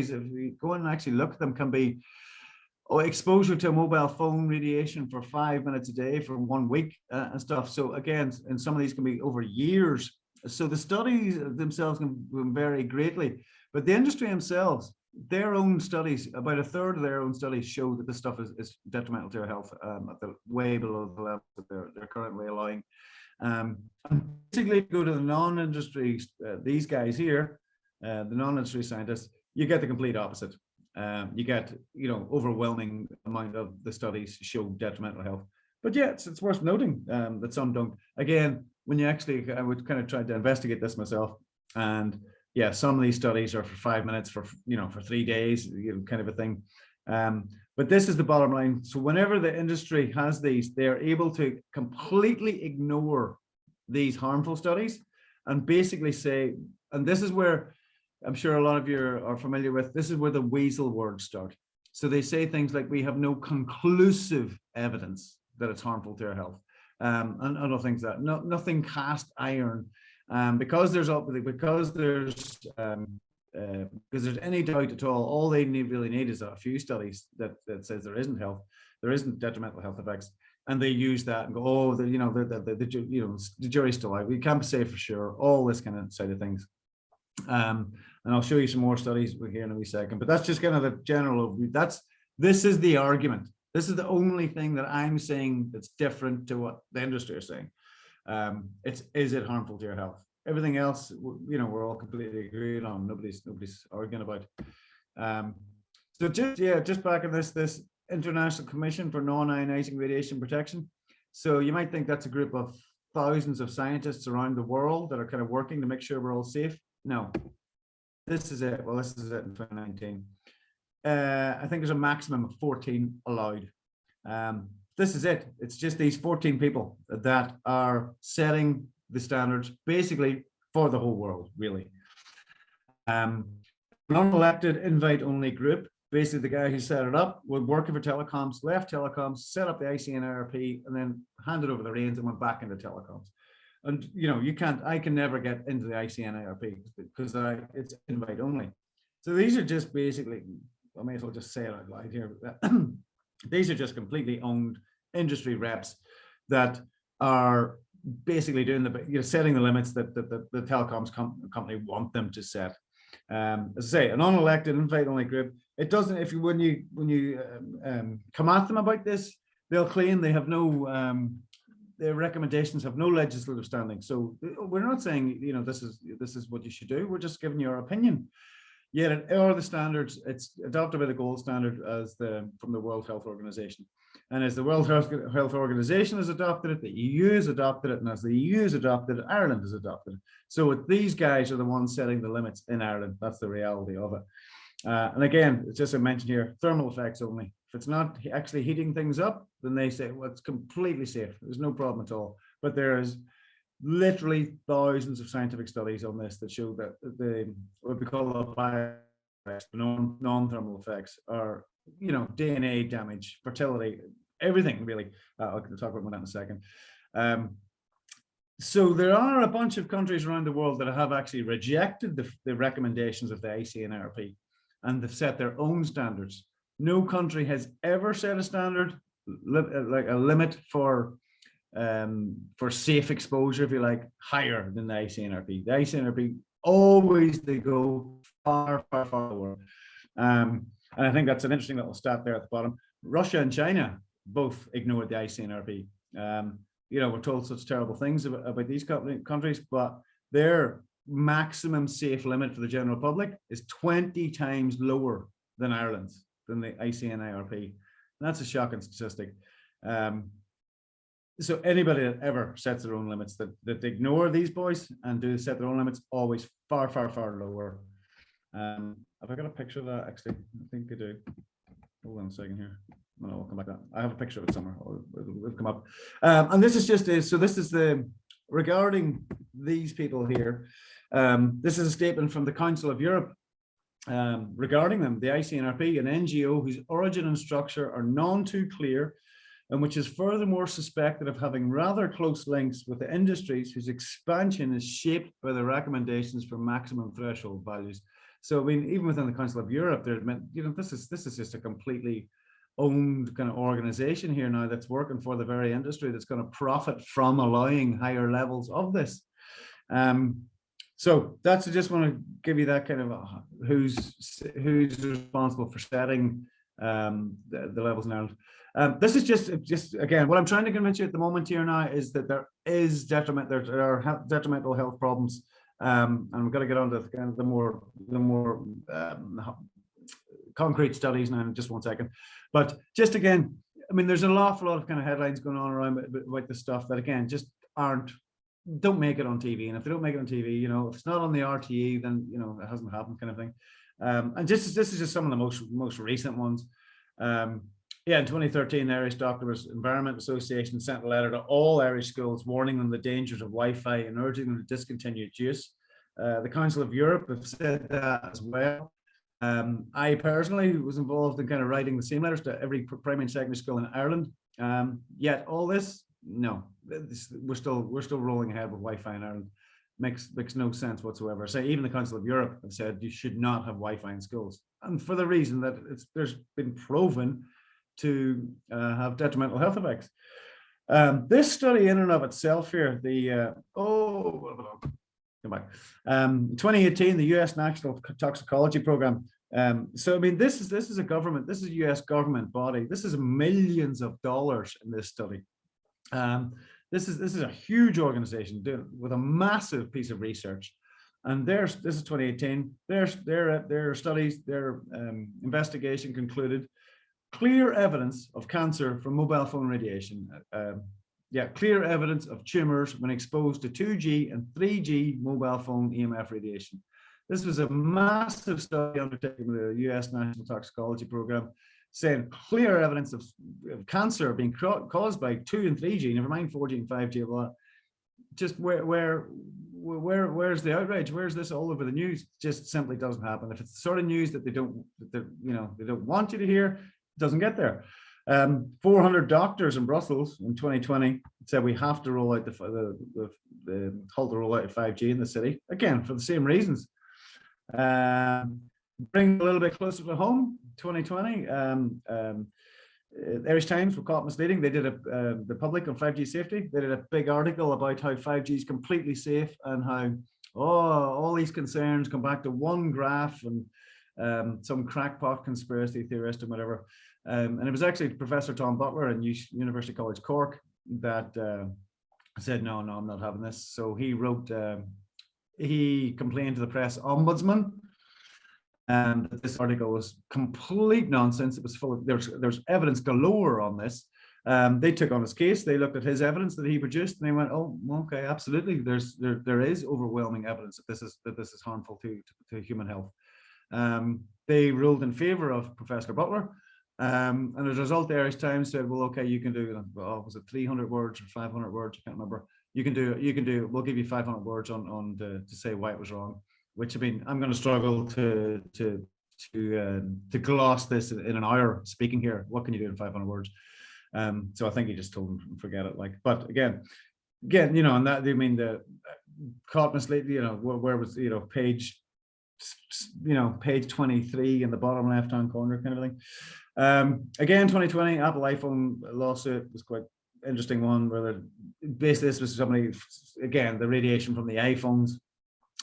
if you go and actually look at them, can be exposure to a mobile phone radiation for 5 minutes a day for 1 week and stuff. So again, and some of these can be over years. So the studies themselves can vary greatly, but the industry themselves, their own studies, about a third of their own studies show that this stuff is detrimental to our health at the way below the level that they're currently allowing. Basically, go to the non-industry, these guys here, the non-industry scientists, you get the complete opposite. You get, you know, overwhelming amount of the studies show detrimental health. But yeah, it's worth noting that some don't. Again, when you actually, I would kind of try to investigate this myself. And yeah, some of these studies are for 5 minutes for, for 3 days, kind of a thing. But this is the bottom line. So whenever the industry has these, they're able to completely ignore these harmful studies and basically say, and this is where I'm sure a lot of you are familiar with, this is where the weasel words start. So they say things like, we have no conclusive evidence that it's harmful to our health. And other things that nothing cast iron, because there's any doubt at all they really need is a few studies that says there isn't detrimental health effects, and they use that and go, oh, the jury's still out. We can't say for sure. All this kind of side of things, and I'll show you some more studies here in a wee second. But that's just kind of the general overview. This is the argument. This is the only thing that I'm saying that's different to what the industry is saying. Is it harmful to your health? Everything else, we're all completely agreed on. Nobody's arguing about. So just back on this International Commission for Non-Ionizing Radiation Protection. So you might think that's a group of thousands of scientists around the world that are kind of working to make sure we're all safe. No, this is it. Well, this is it in 2019. I think there's a maximum of 14 allowed. This is it. It's just these 14 people that are setting the standards basically for the whole world, really. Non-elected invite-only group. Basically, the guy who set it up would work for telecoms, left telecoms, set up the ICNIRP, and then handed over the reins and went back into telecoms. And I can never get into the ICNIRP because it's invite only. So these are just basically, I may as well just say it out loud here. These are just completely owned industry reps that are basically doing setting the limits that the telecoms company want them to set. As I say, an unelected invite-only group. It doesn't. When you come at them about this, they'll claim they have no. Their recommendations have no legislative standing. So we're not saying this is what you should do. We're just giving you our opinion. Yet it are the standards. It's adopted by the gold standard from the World Health Organization. And as the World Health Organization has adopted it, the EU has adopted it, and as the EU has adopted it, Ireland has adopted it. So these guys are the ones setting the limits in Ireland. That's the reality of it. And again, it's just I mentioned here, thermal effects only. If it's not actually heating things up, then they say, well, it's completely safe. There's no problem at all. But there is literally thousands of scientific studies on this that show that what we call the non-thermal effects are, DNA damage, fertility, everything really. I'll talk about that in a second. So there are a bunch of countries around the world that have actually rejected the recommendations of the ICNIRP, and they've set their own standards. No country has ever set a standard, like a limit for safe exposure, if you like, higher than the ICNIRP. The ICNIRP always, they go far, far, far lower. And I think that's an interesting little stat there at the bottom. Russia and China both ignored the ICNIRP. We're told such terrible things about these countries, but their maximum safe limit for the general public is 20 times lower than Ireland's, than the ICNIRP. And that's a shocking statistic. So anybody that ever sets their own limits, that ignore these boys and do set their own limits, always far, far, far lower. Have I got a picture of that? Actually, I think I do. Hold on a second here. No, I'll come back to that. I have a picture of it somewhere. It'll come up. And this is just so this is regarding these people here. This is a statement from the Council of Europe regarding them. The ICNIRP, an NGO whose origin and structure are none too clear, and which is furthermore suspected of having rather close links with the industries whose expansion is shaped by the recommendations for maximum threshold values. So I mean, even within the Council of Europe, this is just a completely owned kind of organization here now that's working for the very industry that's going to profit from allowing higher levels of this. So that's, I just want to give you that kind of who's responsible for setting the levels in Ireland. This is just again, what I'm trying to convince you at the moment here now is that there are detrimental health problems, and we've got to get on to kind of the more concrete studies now in just 1 second. But just again, I mean, there's an awful lot of kind of headlines going on around about this stuff that again just aren't don't make it on TV. And if they don't make it on TV, you know, if it's not on the RTE, then, you know, it hasn't happened, kind of thing. And this is just some of the most recent ones. Yeah, in 2013, the Irish Doctors Environment Association sent a letter to all Irish schools warning them the dangers of Wi-Fi and urging them to discontinue its use. The Council of Europe have said that as well. I personally was involved in kind of writing the same letters to every primary and secondary school in Ireland. Yet all this, no, we're still rolling ahead with Wi-Fi in Ireland. Makes no sense whatsoever. So even the Council of Europe have said you should not have Wi-Fi in schools, and for the reason that there's been proven to have detrimental health effects. This study in and of itself here, come back. 2018, the U.S. National Toxicology Program. So I mean, this is a government. This is a U.S. government body. This is millions of dollars in this study. This is a huge organization with a massive piece of research. And this is 2018. Their studies, their investigation concluded clear evidence of cancer from mobile phone radiation. Clear evidence of tumors when exposed to 2G and 3G mobile phone EMF radiation. This was a massive study undertaken by the U.S. National Toxicology Program, saying clear evidence of cancer being caused by 2 and 3G, never mind 4G and 5G. Well, just where's the outrage? Where's this all over the news? It just simply doesn't happen. If it's the sort of news that they don't want you to hear, it doesn't get there. 400 doctors in Brussels in 2020 said we have to roll out the halt the rollout of 5G in the city, again for the same reasons. Bring a little bit closer to home, 2020. Irish Times were caught misleading. They did the public on 5G safety. They did a big article about how 5G is completely safe and how all these concerns come back to one graph and some crackpot conspiracy theorist and whatever. And it was actually Professor Tom Butler in University College Cork that said, no, I'm not having this. So he wrote, he complained to the press ombudsman, and this article was complete nonsense. It was full of, there's evidence galore on this. They took on his case. They looked at his evidence that he produced, and they went, "Oh, okay, absolutely. There is overwhelming evidence that this is harmful to human health." They ruled in favor of Professor Butler. And as a result, the Irish Times said, well, okay, you can do, was it 300 words or 500 words? I can't remember. You can do, we'll give you 500 words to say why it was wrong, which, I mean, I'm going to struggle to gloss this in an hour speaking here. What can you do in 500 words? So I think he just told him, forget it. Like, but again, and that, I mean, the caught mislead, where was, page 23 in the bottom left-hand corner kind of thing. Again, 2020 Apple iPhone lawsuit was quite interesting one, where basically this was somebody, again, the radiation from the iPhones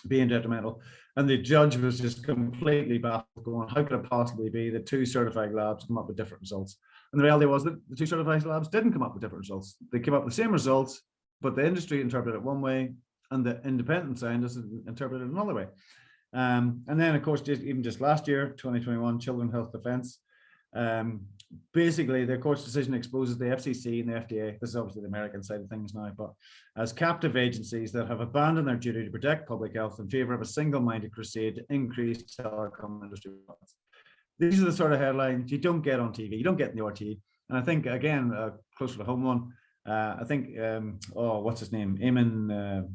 being detrimental, and the judge was just completely baffled, going, how could it possibly be that 2 certified labs come up with different results? And the reality was that the 2 certified labs didn't come up with different results. They came up with the same results, but the industry interpreted it one way and the independent scientists interpreted it another way. And then, of course, just last year, 2021, Children's Health Defense. Basically, the court's decision exposes the FCC and the FDA, this is obviously the American side of things now, but as captive agencies that have abandoned their duty to protect public health in favor of a single-minded crusade to increase telecom industry profits. These are the sort of headlines you don't get on TV, you don't get in the RTE. And I think, again, closer to home one, I think, what's his name? Eamon,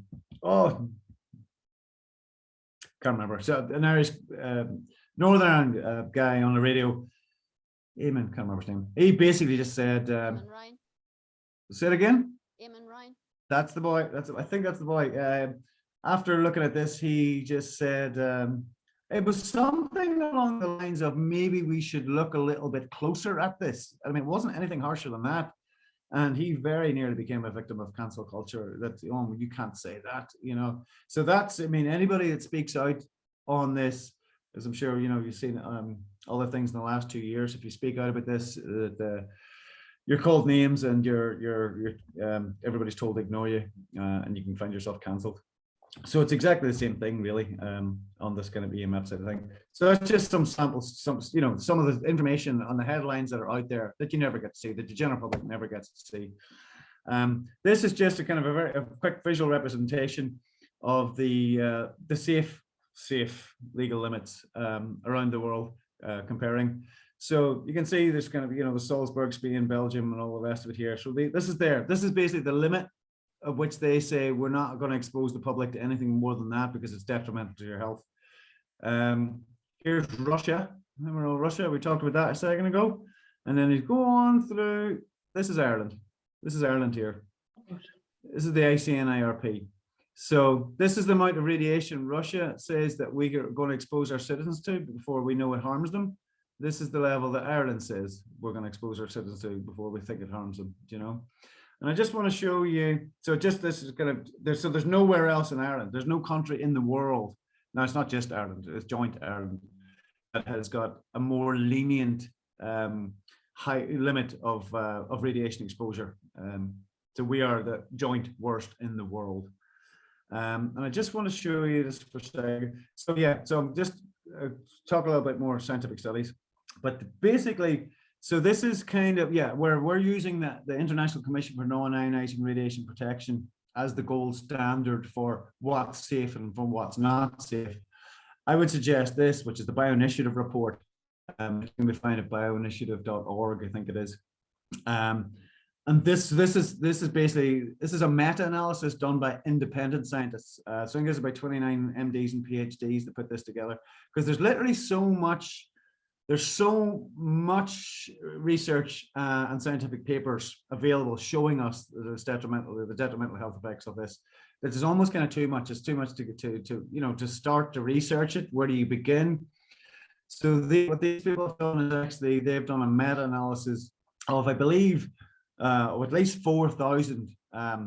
can't remember. So an Irish Northern guy on the radio, Eamon, can't remember his name. He basically just said, Ryan. Say it again? Eamon Ryan. That's the boy. I think that's the boy. After looking at this, he just said, it was something along the lines of maybe we should look a little bit closer at this. I mean, it wasn't anything harsher than that. And he very nearly became a victim of cancel culture, that, oh, you can't say that, So that's, I mean, anybody that speaks out on this, as I'm sure, you've seen other things in the last 2 years, if you speak out about this, you're called names and everybody's told to ignore you, and you can find yourself cancelled. So it's exactly the same thing, really, on this kind of EMF side of thing. So that's just some samples, some of the information on the headlines that are out there that you never get to see, that the general public never gets to see. This is just a kind of a quick visual representation of the safe legal limits around the world, comparing. So you can see there's kind of, the Salzburg, Spain, Belgium, and all the rest of it here. So this is basically the limit of which they say we're not going to expose the public to anything more than that because it's detrimental to your health. Here's Russia. Remember Russia? We talked about that a second ago. And then you go on through. This is Ireland. This is Ireland here. This is the ICNIRP. So this is the amount of radiation Russia says that we are going to expose our citizens to before we know it harms them. This is the level that Ireland says we're going to expose our citizens to before we think it harms them, And I just want to show you, so just this is kind of, there's nowhere else in Ireland. There's no country in the world. Now, it's not just Ireland, it's joint Ireland that has got a more lenient high limit of radiation exposure. So we are the joint worst in the world. And I just want to show you this for a second. So yeah, so just talk a little bit more scientific studies. But basically, so this is kind of, where we're using the International Commission for Non-Ionizing Radiation Protection as the gold standard for what's safe and for what's not safe. I would suggest this, which is the Bioinitiative report. You can find it at bioinitiative.org, I think it is. And this is a meta-analysis done by independent scientists. So I think there's about 29 MDs and PhDs that put this together, because there's literally so much research and scientific papers available showing us the detrimental health effects of this. That is almost kind of too much. It's too much to start to research it. Where do you begin? So what these people have done is actually they've done a meta-analysis of, I believe, at least 4,000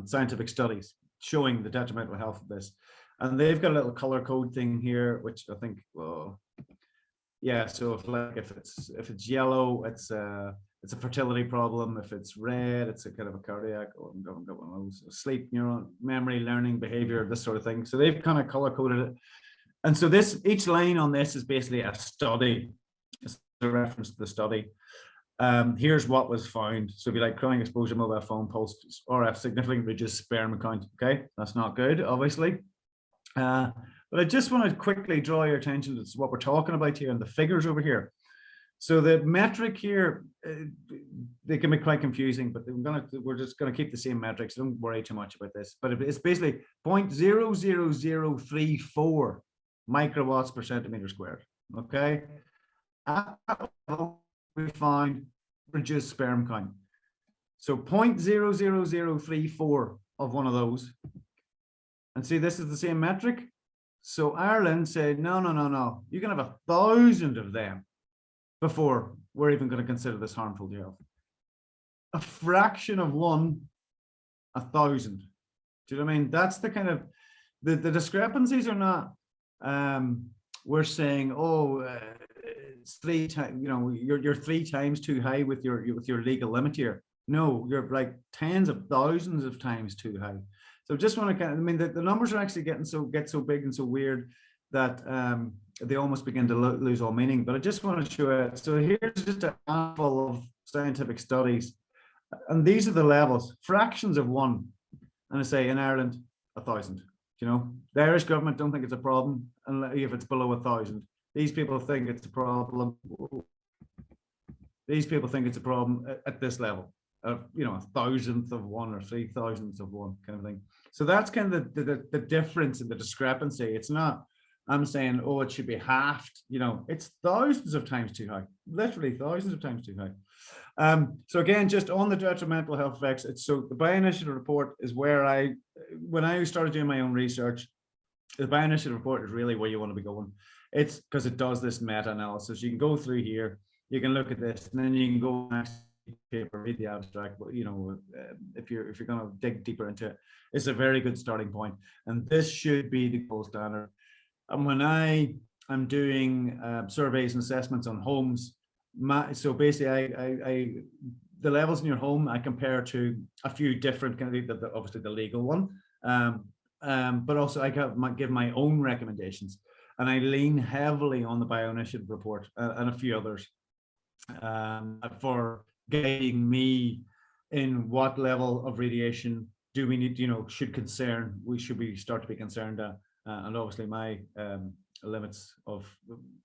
scientific studies showing the detrimental health of this, and they've got a little color code thing here, which I think, so if it's yellow, it's a fertility problem. If it's red, it's a kind of a cardiac, sleep, memory, learning, behavior, this sort of thing. So they've kind of color coded it, and so each line on this is basically a study, it's a reference to the study. Here's what was found. So if you like chronic exposure, mobile phone, pulse, RF significantly reduced sperm count. Okay, that's not good, obviously. But I just want to quickly draw your attention to what we're talking about here and the figures over here. So the metric here, they can be quite confusing, but we're just going to keep the same metrics. Don't worry too much about this. But it's basically 0.00034 microwatts per centimeter squared. Okay, at that level, we find reduced sperm count. So 0.00034 of one of those. And see, this is the same metric. So Ireland said, no, you can have 1,000 of them before we're even going to consider this harmful to health. A fraction of one, 1,000. Do you know what I mean? That's the kind of, the discrepancies are not, we're saying, it's 3 times, you're 3 times too high with your legal limit here. No, you're like tens of thousands of times too high. So just want to the numbers are actually get so big and so weird that they almost begin to lose all meaning. But I just want to show it. So here's just a handful of scientific studies, and these are the levels, fractions of one. And I say in Ireland, 1,000. The Irish government don't think it's a problem if it's below 1,000. These people think it's a problem. These people think it's a problem at this level. 1,000th of one or 3,000th of one kind of thing. So that's kind of the difference in the discrepancy. It's not, I'm saying, it should be halved. It's thousands of times too high, literally thousands of times too high. So again, just on the detrimental health effects, so the Bioinitiative report is where when I started doing my own research, the Bioinitiative report is really where you want to be going. It's because it does this meta-analysis. You can go through here, you can look at this, and then you can go next paper, read the abstract. But if you're going to dig deeper into it, it's a very good starting point. And this should be the gold standard. And when I am doing surveys and assessments on homes, so basically the levels in your home I compare to a few different, obviously the legal one, but also I give my own recommendations, and I lean heavily on the Bioinitiative report and a few others for guiding me in what level of radiation do we need, should we start to be concerned at? And obviously my limits of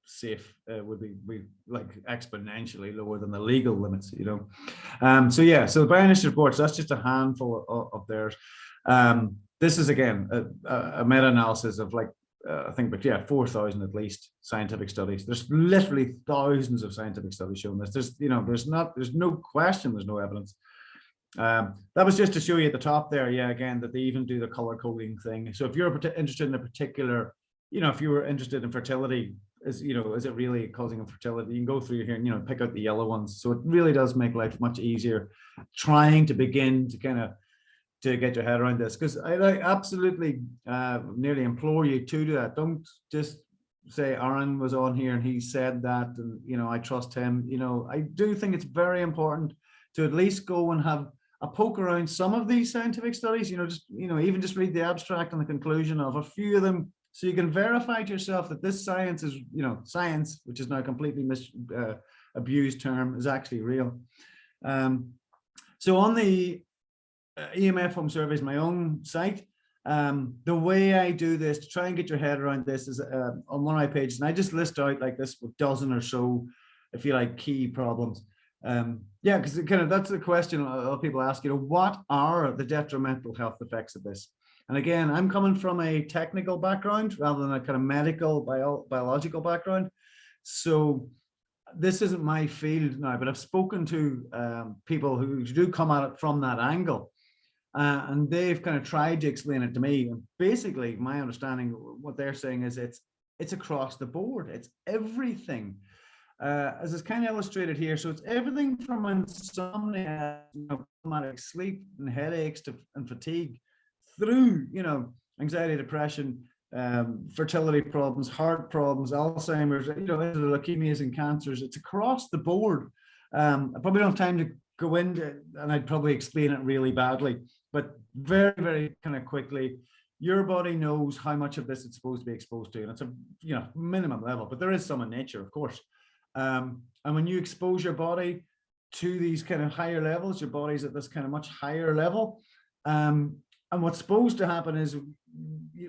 safe would be like exponentially lower than the legal limits, so yeah, so the bio-initiative reports, that's just a handful of theirs. This is again a meta-analysis of like I think, but yeah, 4,000 at least scientific studies. There's literally thousands of scientific studies showing this. There's no question, there's no evidence. That was just to show you at the top there, yeah, again, that they even do the color coding thing. So if you're interested in a particular, if you were interested in fertility, is it really causing infertility, you can go through here and pick out the yellow ones. So it really does make life much easier trying to begin to kind of to get your head around this, because I absolutely nearly implore you to do that. Don't just say Aaron was on here and he said that, and I trust him. I do think it's very important to at least go and have a poke around some of these scientific studies, even just read the abstract and the conclusion of a few of them, so you can verify to yourself that this science is, science, which is now a completely abused term, is actually real. So on the EMF Home Surveys, my own site, the way I do this to try and get your head around this is on one of my pages, and I just list out like this a dozen or so, if you like, key problems. Yeah, because that's the question a lot of people ask, what are the detrimental health effects of this? And again, I'm coming from a technical background rather than a kind of medical biological background. So this isn't my field now, but I've spoken to people who do come at it from that angle. And they've kind of tried to explain it to me. And basically, my understanding, what they're saying is it's across the board. It's everything. As is kind of illustrated here. So it's everything from insomnia, traumatic sleep and headaches and fatigue, through, anxiety, depression, fertility problems, heart problems, Alzheimer's, into the leukemias and cancers. It's across the board. I probably don't have time to go into, and I'd probably explain it really badly, but very, very kind of quickly, your body knows how much of this it's supposed to be exposed to, and it's a minimum level, but there is some in nature, of course. And when you expose your body to these kind of higher levels, your body's at this kind of much higher level. And what's supposed to happen is,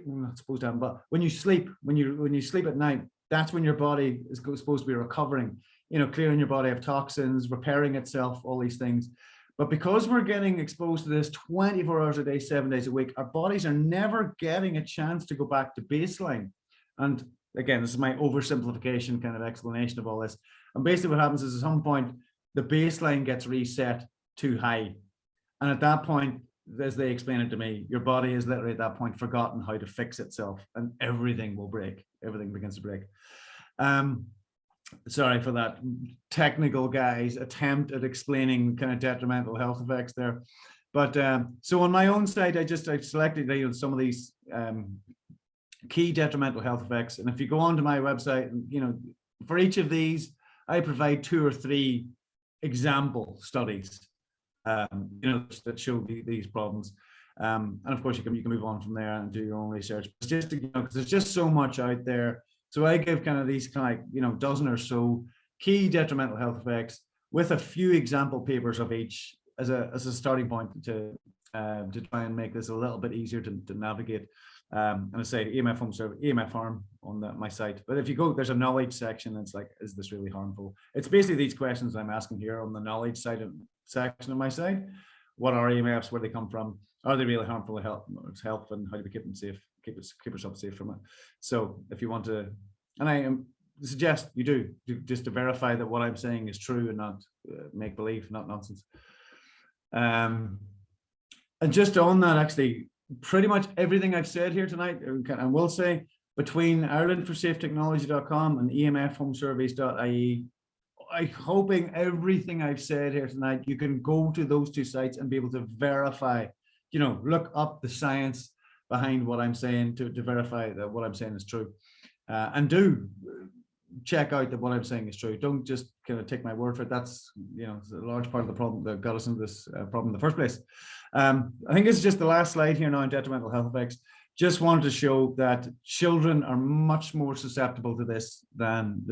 not supposed to happen, but when you sleep, when you sleep at night, that's when your body is supposed to be recovering, clearing your body of toxins, repairing itself, all these things. But because we're getting exposed to this 24 hours a day, 7 days a week, our bodies are never getting a chance to go back to baseline. And again, this is my oversimplification kind of explanation of all this. And basically what happens is at some point, the baseline gets reset too high. And at that point, as they explain it to me, your body is literally at that point forgotten how to fix itself, and everything will break. Everything begins to break. Sorry for that technical guy's attempt at explaining kind of detrimental health effects there. But so on my own site, I selected some of these key detrimental health effects. And if you go onto my website, for each of these, I provide 2 or 3 example studies, that show these problems. And of course, you can move on from there and do your own research. It's just, because there's just so much out there. So I give kind of these kind of dozen or so key detrimental health effects with a few example papers of each as a starting point to try and make this a little bit easier to navigate. And I say EMF Home Survey, EMF Harm on my site. But if you go, there's a knowledge section. It's like, is this really harmful? It's basically these questions I'm asking here on the knowledge section of my site. What are EMFs? Where they come from? Are they really harmful to health? And how do we keep them safe? Keep yourself safe from it. So if you want to, and I suggest you do just to verify that what I'm saying is true and not make believe, not nonsense. And just on that, actually, pretty much everything I've said here tonight, and will say, between IrelandForSafeTechnology.com and EMFHomeSurveys.ie, I'm hoping everything I've said here tonight, you can go to those 2 sites and be able to verify, look up the science behind what I'm saying to verify that what I'm saying is true. And do check out that what I'm saying is true. Don't just kind of take my word for it. That's, it's a large part of the problem that got us into this problem in the first place. I think it's just the last slide here now on detrimental health effects. Just wanted to show that children are much more susceptible to this than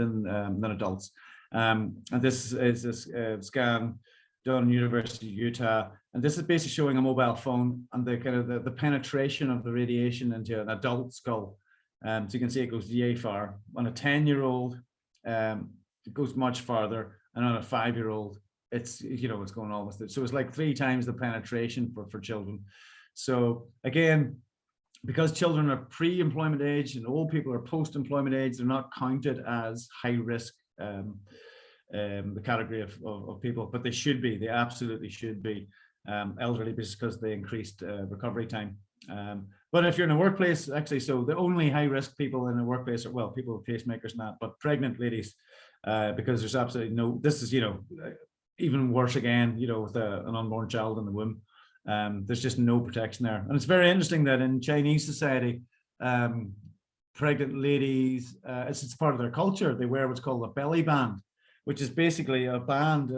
adults. And this is a scan done University of Utah, and this is basically showing a mobile phone and the kind of the penetration of the radiation into an adult skull. So you can see it goes yay far. On a 10-year-old, it goes much farther, and on a 5-year-old, it's it's going almost. So it's like 3 times the penetration for children. So again, because children are pre-employment age and old people are post-employment age, they're not counted as high risk. The category of people, but they should be. They absolutely should be elderly, because they increased recovery time. But if you're in a workplace, actually, so the only high risk people in a workplace are, well, people with pacemakers and that, but pregnant ladies, because there's absolutely no. This is even worse again, with an unborn child in the womb. There's just no protection there, and it's very interesting that in Chinese society, pregnant ladies, it's part of their culture. They wear what's called a belly band, which is basically a band,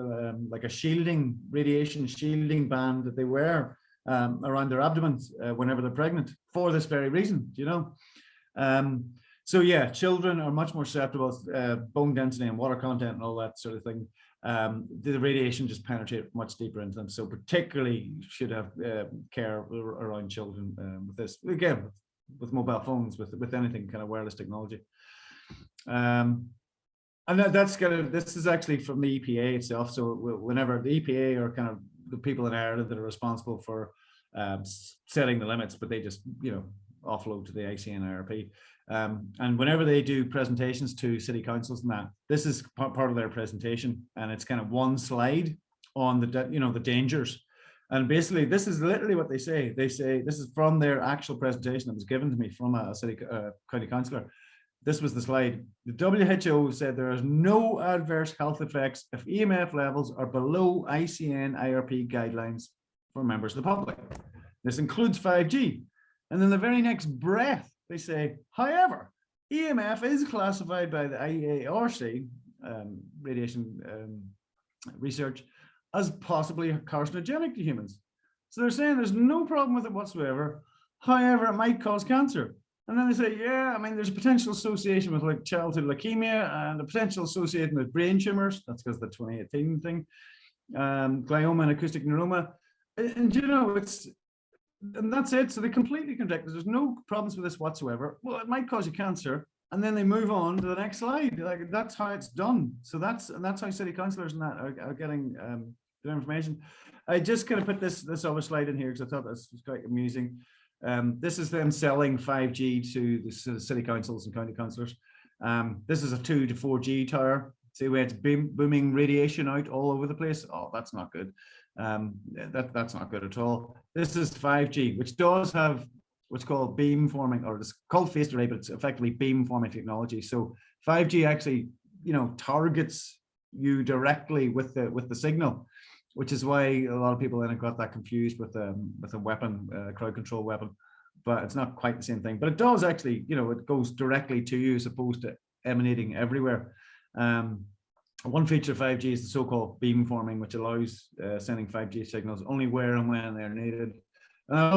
like a shielding, radiation shielding band that they wear around their abdomens whenever they're pregnant, for this very reason, so yeah, children are much more susceptible, bone density and water content and all that sort of thing. The radiation just penetrates much deeper into them. So particularly should have care around children with this, again, with mobile phones, with anything kind of wireless technology. And this is actually from the EPA itself. So whenever the EPA are kind of the people in Ireland that are responsible for setting the limits, but they just, offload to the ICN-IRP. And whenever they do presentations to city councils and that, this is part of their presentation, and it's kind of one slide on the dangers. And basically, this is literally what they say. They say, this is from their actual presentation that was given to me from a city county councillor. This was the slide. The WHO said there is no adverse health effects if EMF levels are below ICN-IRP guidelines for members of the public. This includes 5G. And then the very next breath, they say, however, EMF is classified by the IARC, radiation research, as possibly carcinogenic to humans. So they're saying there's no problem with it whatsoever. However, it might cause cancer. And then they say, yeah, I mean, there's a potential association with like childhood leukemia and a potential association with brain tumors. That's because of the 2018 thing, glioma and acoustic neuroma. And and that's it. So they completely contradict. There's no problems with this whatsoever. Well, it might cause you cancer. And then they move on to the next slide. Like, that's how it's done. So that's how city councillors and that are getting their information. I just kind of put this other slide in here because I thought this was quite amusing. This is them selling 5G to the city councils and county councillors. This is a 2 to 4G tower. See where it's booming radiation out all over the place. Oh, that's not good. That's not good at all. This is 5G, which does have what's called beam forming, or it's called phased array, but it's effectively beam forming technology. So 5G actually, targets you directly with the signal, which is why a lot of people then got that confused with a weapon, crowd control weapon. But it's not quite the same thing. But it does actually, it goes directly to you as opposed to emanating everywhere. One feature of 5G is the so-called beam forming, which allows sending 5G signals only where and when they're needed. And I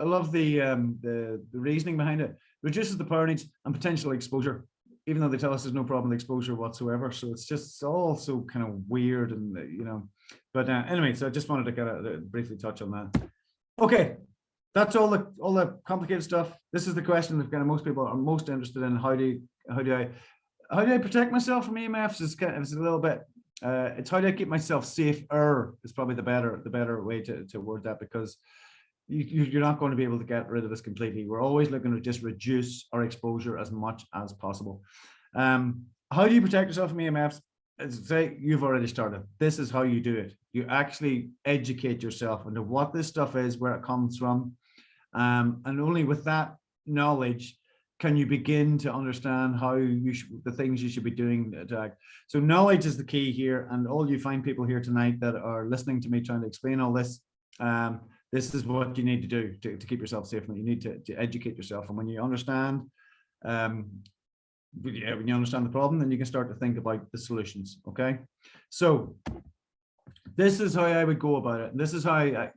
love the reasoning behind it. Reduces the power needs and potential exposure, even though they tell us there's no problem with exposure whatsoever. So it's all so kind of weird, and But anyway, so I just wanted to kind of briefly touch on that. Okay, that's all the complicated stuff. This is the question that kind of most people are most interested in. How do I protect myself from EMFs? It's a little bit. It's how do I keep myself safer is probably the better way to word that, because you're not going to be able to get rid of this completely. We're always looking to just reduce our exposure as much as possible. How do you protect yourself from EMFs? As I say, you've already started. This is how you do it. You actually educate yourself into what this stuff is, where it comes from, and only with that knowledge can you begin to understand how the things you should be doing to act. So knowledge is the key here, and all you find people here tonight that are listening to me trying to explain all this, this is what you need to do to keep yourself safe. And you need to educate yourself, and when you understand, when you understand the problem, then you can start to think about the solutions. Okay, so this is how I would go about it. And this is how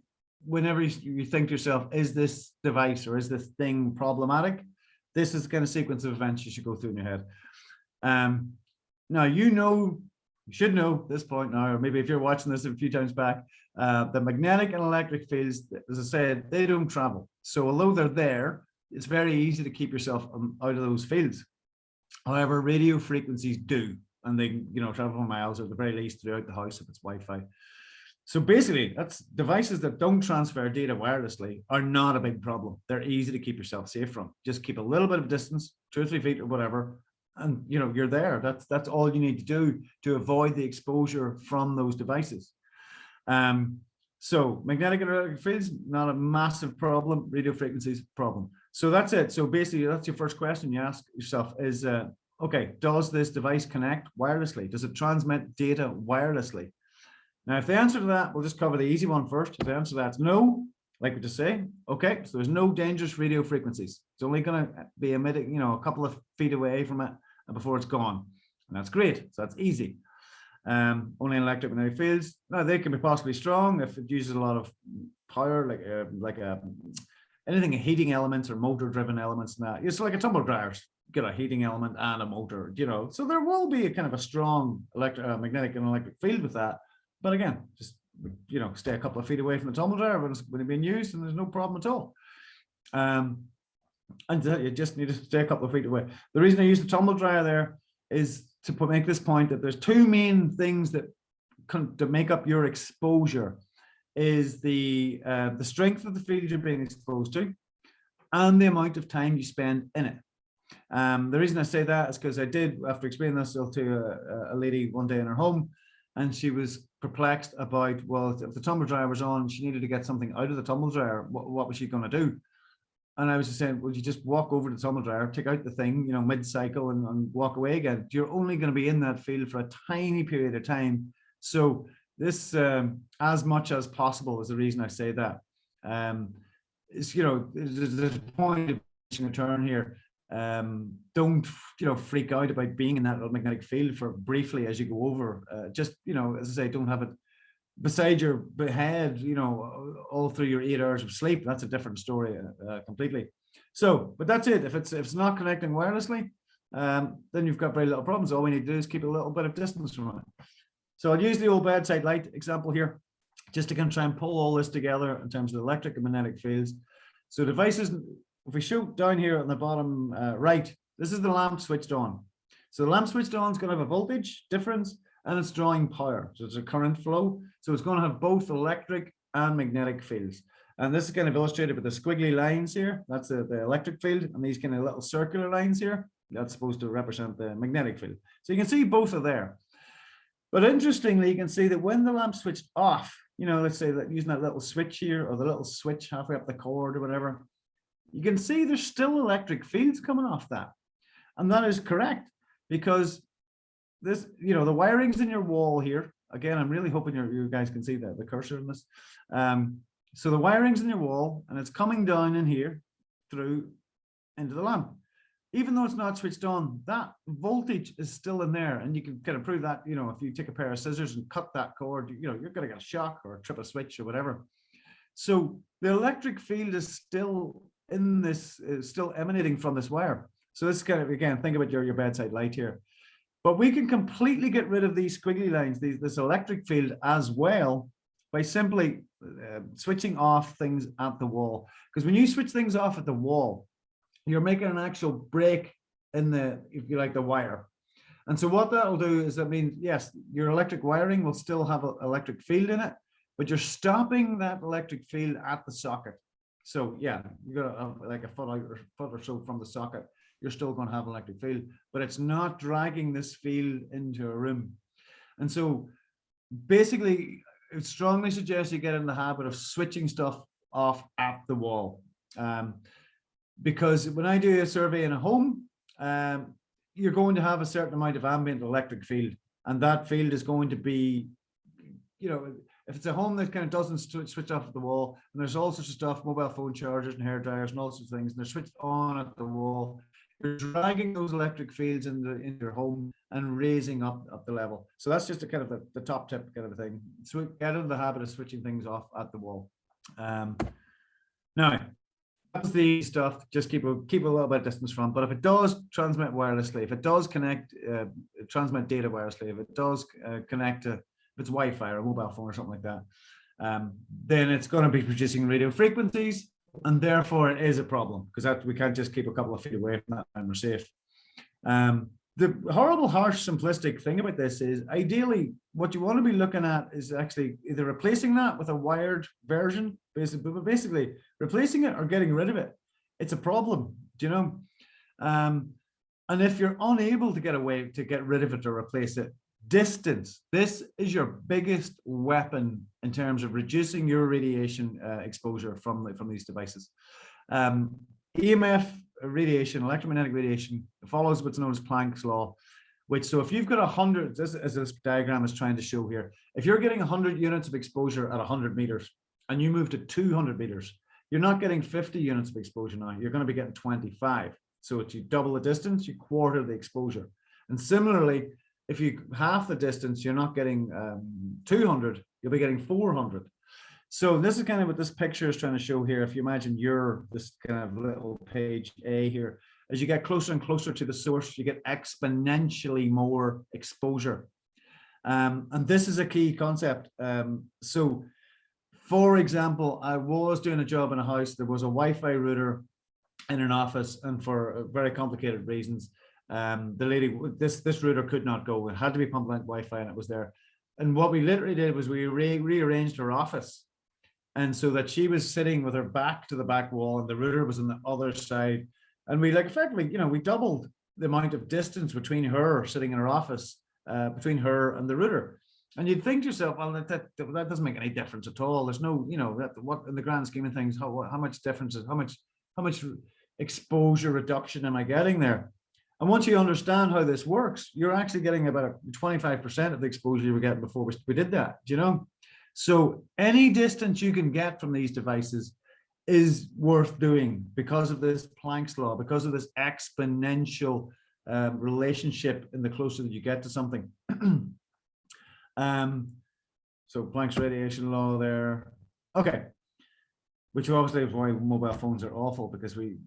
whenever you think to yourself, is this device or is this thing problematic? This is the kind of sequence of events you should go through in your head. Now, you should know at this point now, or maybe if you're watching this a few times back, the magnetic and electric fields, as I said, they don't travel. So although they're there, it's very easy to keep yourself out of those fields. However, radio frequencies do, and they, travel for miles, or at the very least throughout the house if it's Wi-Fi. So basically, that's devices that don't transfer data wirelessly are not a big problem. They're easy to keep yourself safe from. Just keep a little bit of distance, 2 or 3 feet or whatever, and you're there. That's all you need to do to avoid the exposure from those devices. So magnetic and electric fields, not a massive problem. Radio frequencies, problem. So that's it. So basically, that's your first question you ask yourself is, okay, does this device connect wirelessly? Does it transmit data wirelessly? Now, if the answer to that, we'll just cover the easy one first. If the answer to that's no, like we just say, okay, so there's no dangerous radio frequencies. It's only going to be emitting, a couple of feet away from it before it's gone. And that's great. So that's easy. Only electric magnetic fields. Now, they can be possibly strong if it uses a lot of power, like anything heating elements or motor driven elements. And that it's like a tumble dryers, get a heating element and a motor, so there will be a kind of a strong magnetic and electric field with that. But again, just, stay a couple of feet away from the tumble dryer when it's being used, and there's no problem at all. And you just need to stay a couple of feet away. The reason I use the tumble dryer there is to make this point that there's 2 main things that make up your exposure is the strength of the field you're being exposed to and the amount of time you spend in it. The reason I say that is because I did, after explaining this to a lady one day in her home, and she was perplexed about, well, if the tumble dryer was on, she needed to get something out of the tumble dryer. What was she going to do? And I was just saying, well, you just walk over to the tumble dryer, take out the thing, mid-cycle and walk away again. You're only going to be in that field for a tiny period of time. So this, as much as possible, is the reason I say that. There's a point of a turn here. Don't freak out about being in that magnetic field for briefly as you go over. Just as I say, don't have it beside your head, all through your 8 hours of sleep. That's a different story completely. So, but that's it. If it's not connecting wirelessly, then you've got very little problems. All we need to do is keep a little bit of distance from it. So I'll use the old bedside light example here, just to kind of try and pull all this together in terms of the electric and magnetic fields. So devices, if we shoot down here on the bottom right, this is the lamp switched on. So the lamp switched on is going to have a voltage difference, and it's drawing power. So it's a current flow. So it's going to have both electric and magnetic fields. And this is kind of illustrated with the squiggly lines here. That's the electric field. And these kind of little circular lines here, that's supposed to represent the magnetic field. So you can see both are there. But interestingly, you can see that when the lamp switched off, let's say that using that little switch here, or the little switch halfway up the cord or whatever, you can see there's still electric fields coming off that. And that is correct, because this, the wiring's in your wall here. Again, I'm really hoping you guys can see the cursor in this. So the wiring's in your wall, and it's coming down in here through into the lamp. Even though it's not switched on, that voltage is still in there, and you can kind of prove that, if you take a pair of scissors and cut that cord, you're going to get a shock or trip a switch or whatever. So the electric field is still in this, is still emanating from this wire. So this is kind of, again, think about your bedside light here. But we can completely get rid of these squiggly lines, this electric field as well, by simply switching off things at the wall. Because when you switch things off at the wall, you're making an actual break in the, if you like, the wire. And so what that'll do is, that means, yes, your electric wiring will still have an electric field in it, but you're stopping that electric field at the socket. So yeah, you're gonna like a foot or so from the socket, you're still going to have an electric field, but it's not dragging this field into a room. And so basically, I strongly suggest you get in the habit of switching stuff off at the wall. Because when I do a survey in a home, you're going to have a certain amount of ambient electric field, and that field is going to be, if it's a home that kind of doesn't switch off at the wall, and there's all sorts of stuff, mobile phone chargers and hair dryers and all sorts of things, and they're switched on at the wall, you're dragging those electric fields into your home and raising up the level. So that's just a kind of the top tip kind of a thing. So get into the habit of switching things off at the wall. Now, That's the stuff. Just keep a little bit of distance from. But if it does transmit wirelessly, if it does transmit data wirelessly, if it does connect to, if it's Wi-Fi or a mobile phone or something like that, then it's going to be producing radio frequencies, and therefore it is a problem, because we can't just keep a couple of feet away from that and we're safe. The horrible, harsh, simplistic thing about this is, ideally, what you want to be looking at is actually either replacing that with a wired version, basically replacing it or getting rid of it. It's a problem, do you know? And if you're unable to get rid of it or replace it, distance. This is your biggest weapon in terms of reducing your radiation exposure from these devices. EMF radiation, electromagnetic radiation, follows what's known as Planck's law, which, so if you've got 100, this, as this diagram is trying to show here, if you're getting 100 units of exposure at 100 meters and you move to 200 meters, you're not getting 50 units of exposure now, you're going to be getting 25. So if you double the distance, you quarter the exposure. And similarly, if you half the distance, you're not getting 200, you'll be getting 400. So this is kind of what this picture is trying to show here. If you imagine this kind of little page A here, as you get closer and closer to the source, you get exponentially more exposure. And this is a key concept. So for example, I was doing a job in a house, there was a Wi-Fi router in an office, and for very complicated reasons, the lady, this router could not go. It had to be pump length Wi-Fi, and it was there. And what we literally did was we rearranged her office, and so that she was sitting with her back to the back wall, and the router was on the other side. And we effectively, we doubled the amount of distance between her sitting in her office, between her and the router. And you'd think to yourself, well, that doesn't make any difference at all. There's no, what in the grand scheme of things, how much difference is, how much exposure reduction am I getting there? And once you understand how this works, you're actually getting about 25% of the exposure you were getting before we did that, So any distance you can get from these devices is worth doing because of this Planck's law, because of this exponential relationship in the closer that you get to something. So Planck's radiation law there. Okay. Which obviously is why mobile phones are awful, because you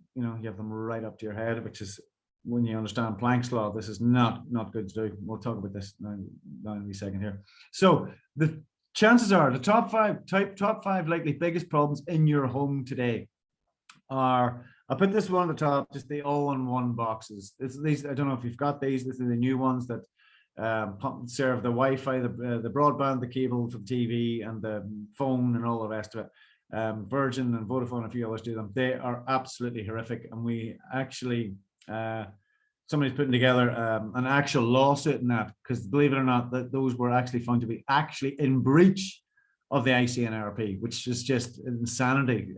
have them right up to your head, which is, when you understand Planck's law, this is not good to do. We'll talk about this now in a second here. So the chances are the top five likely biggest problems in your home today are, I'll put this one at the top, just the all-in-one boxes. These, I don't know if you've got these. These are the new ones that serve the Wi-Fi, the broadband, the cable for the TV, and the phone, and all the rest of it. Virgin and Vodafone, a few others do them. They are absolutely horrific, and we actually somebody's putting together an actual lawsuit in that, because believe it or not, that those were actually found to be actually in breach of the ICNRP, which is just insanity.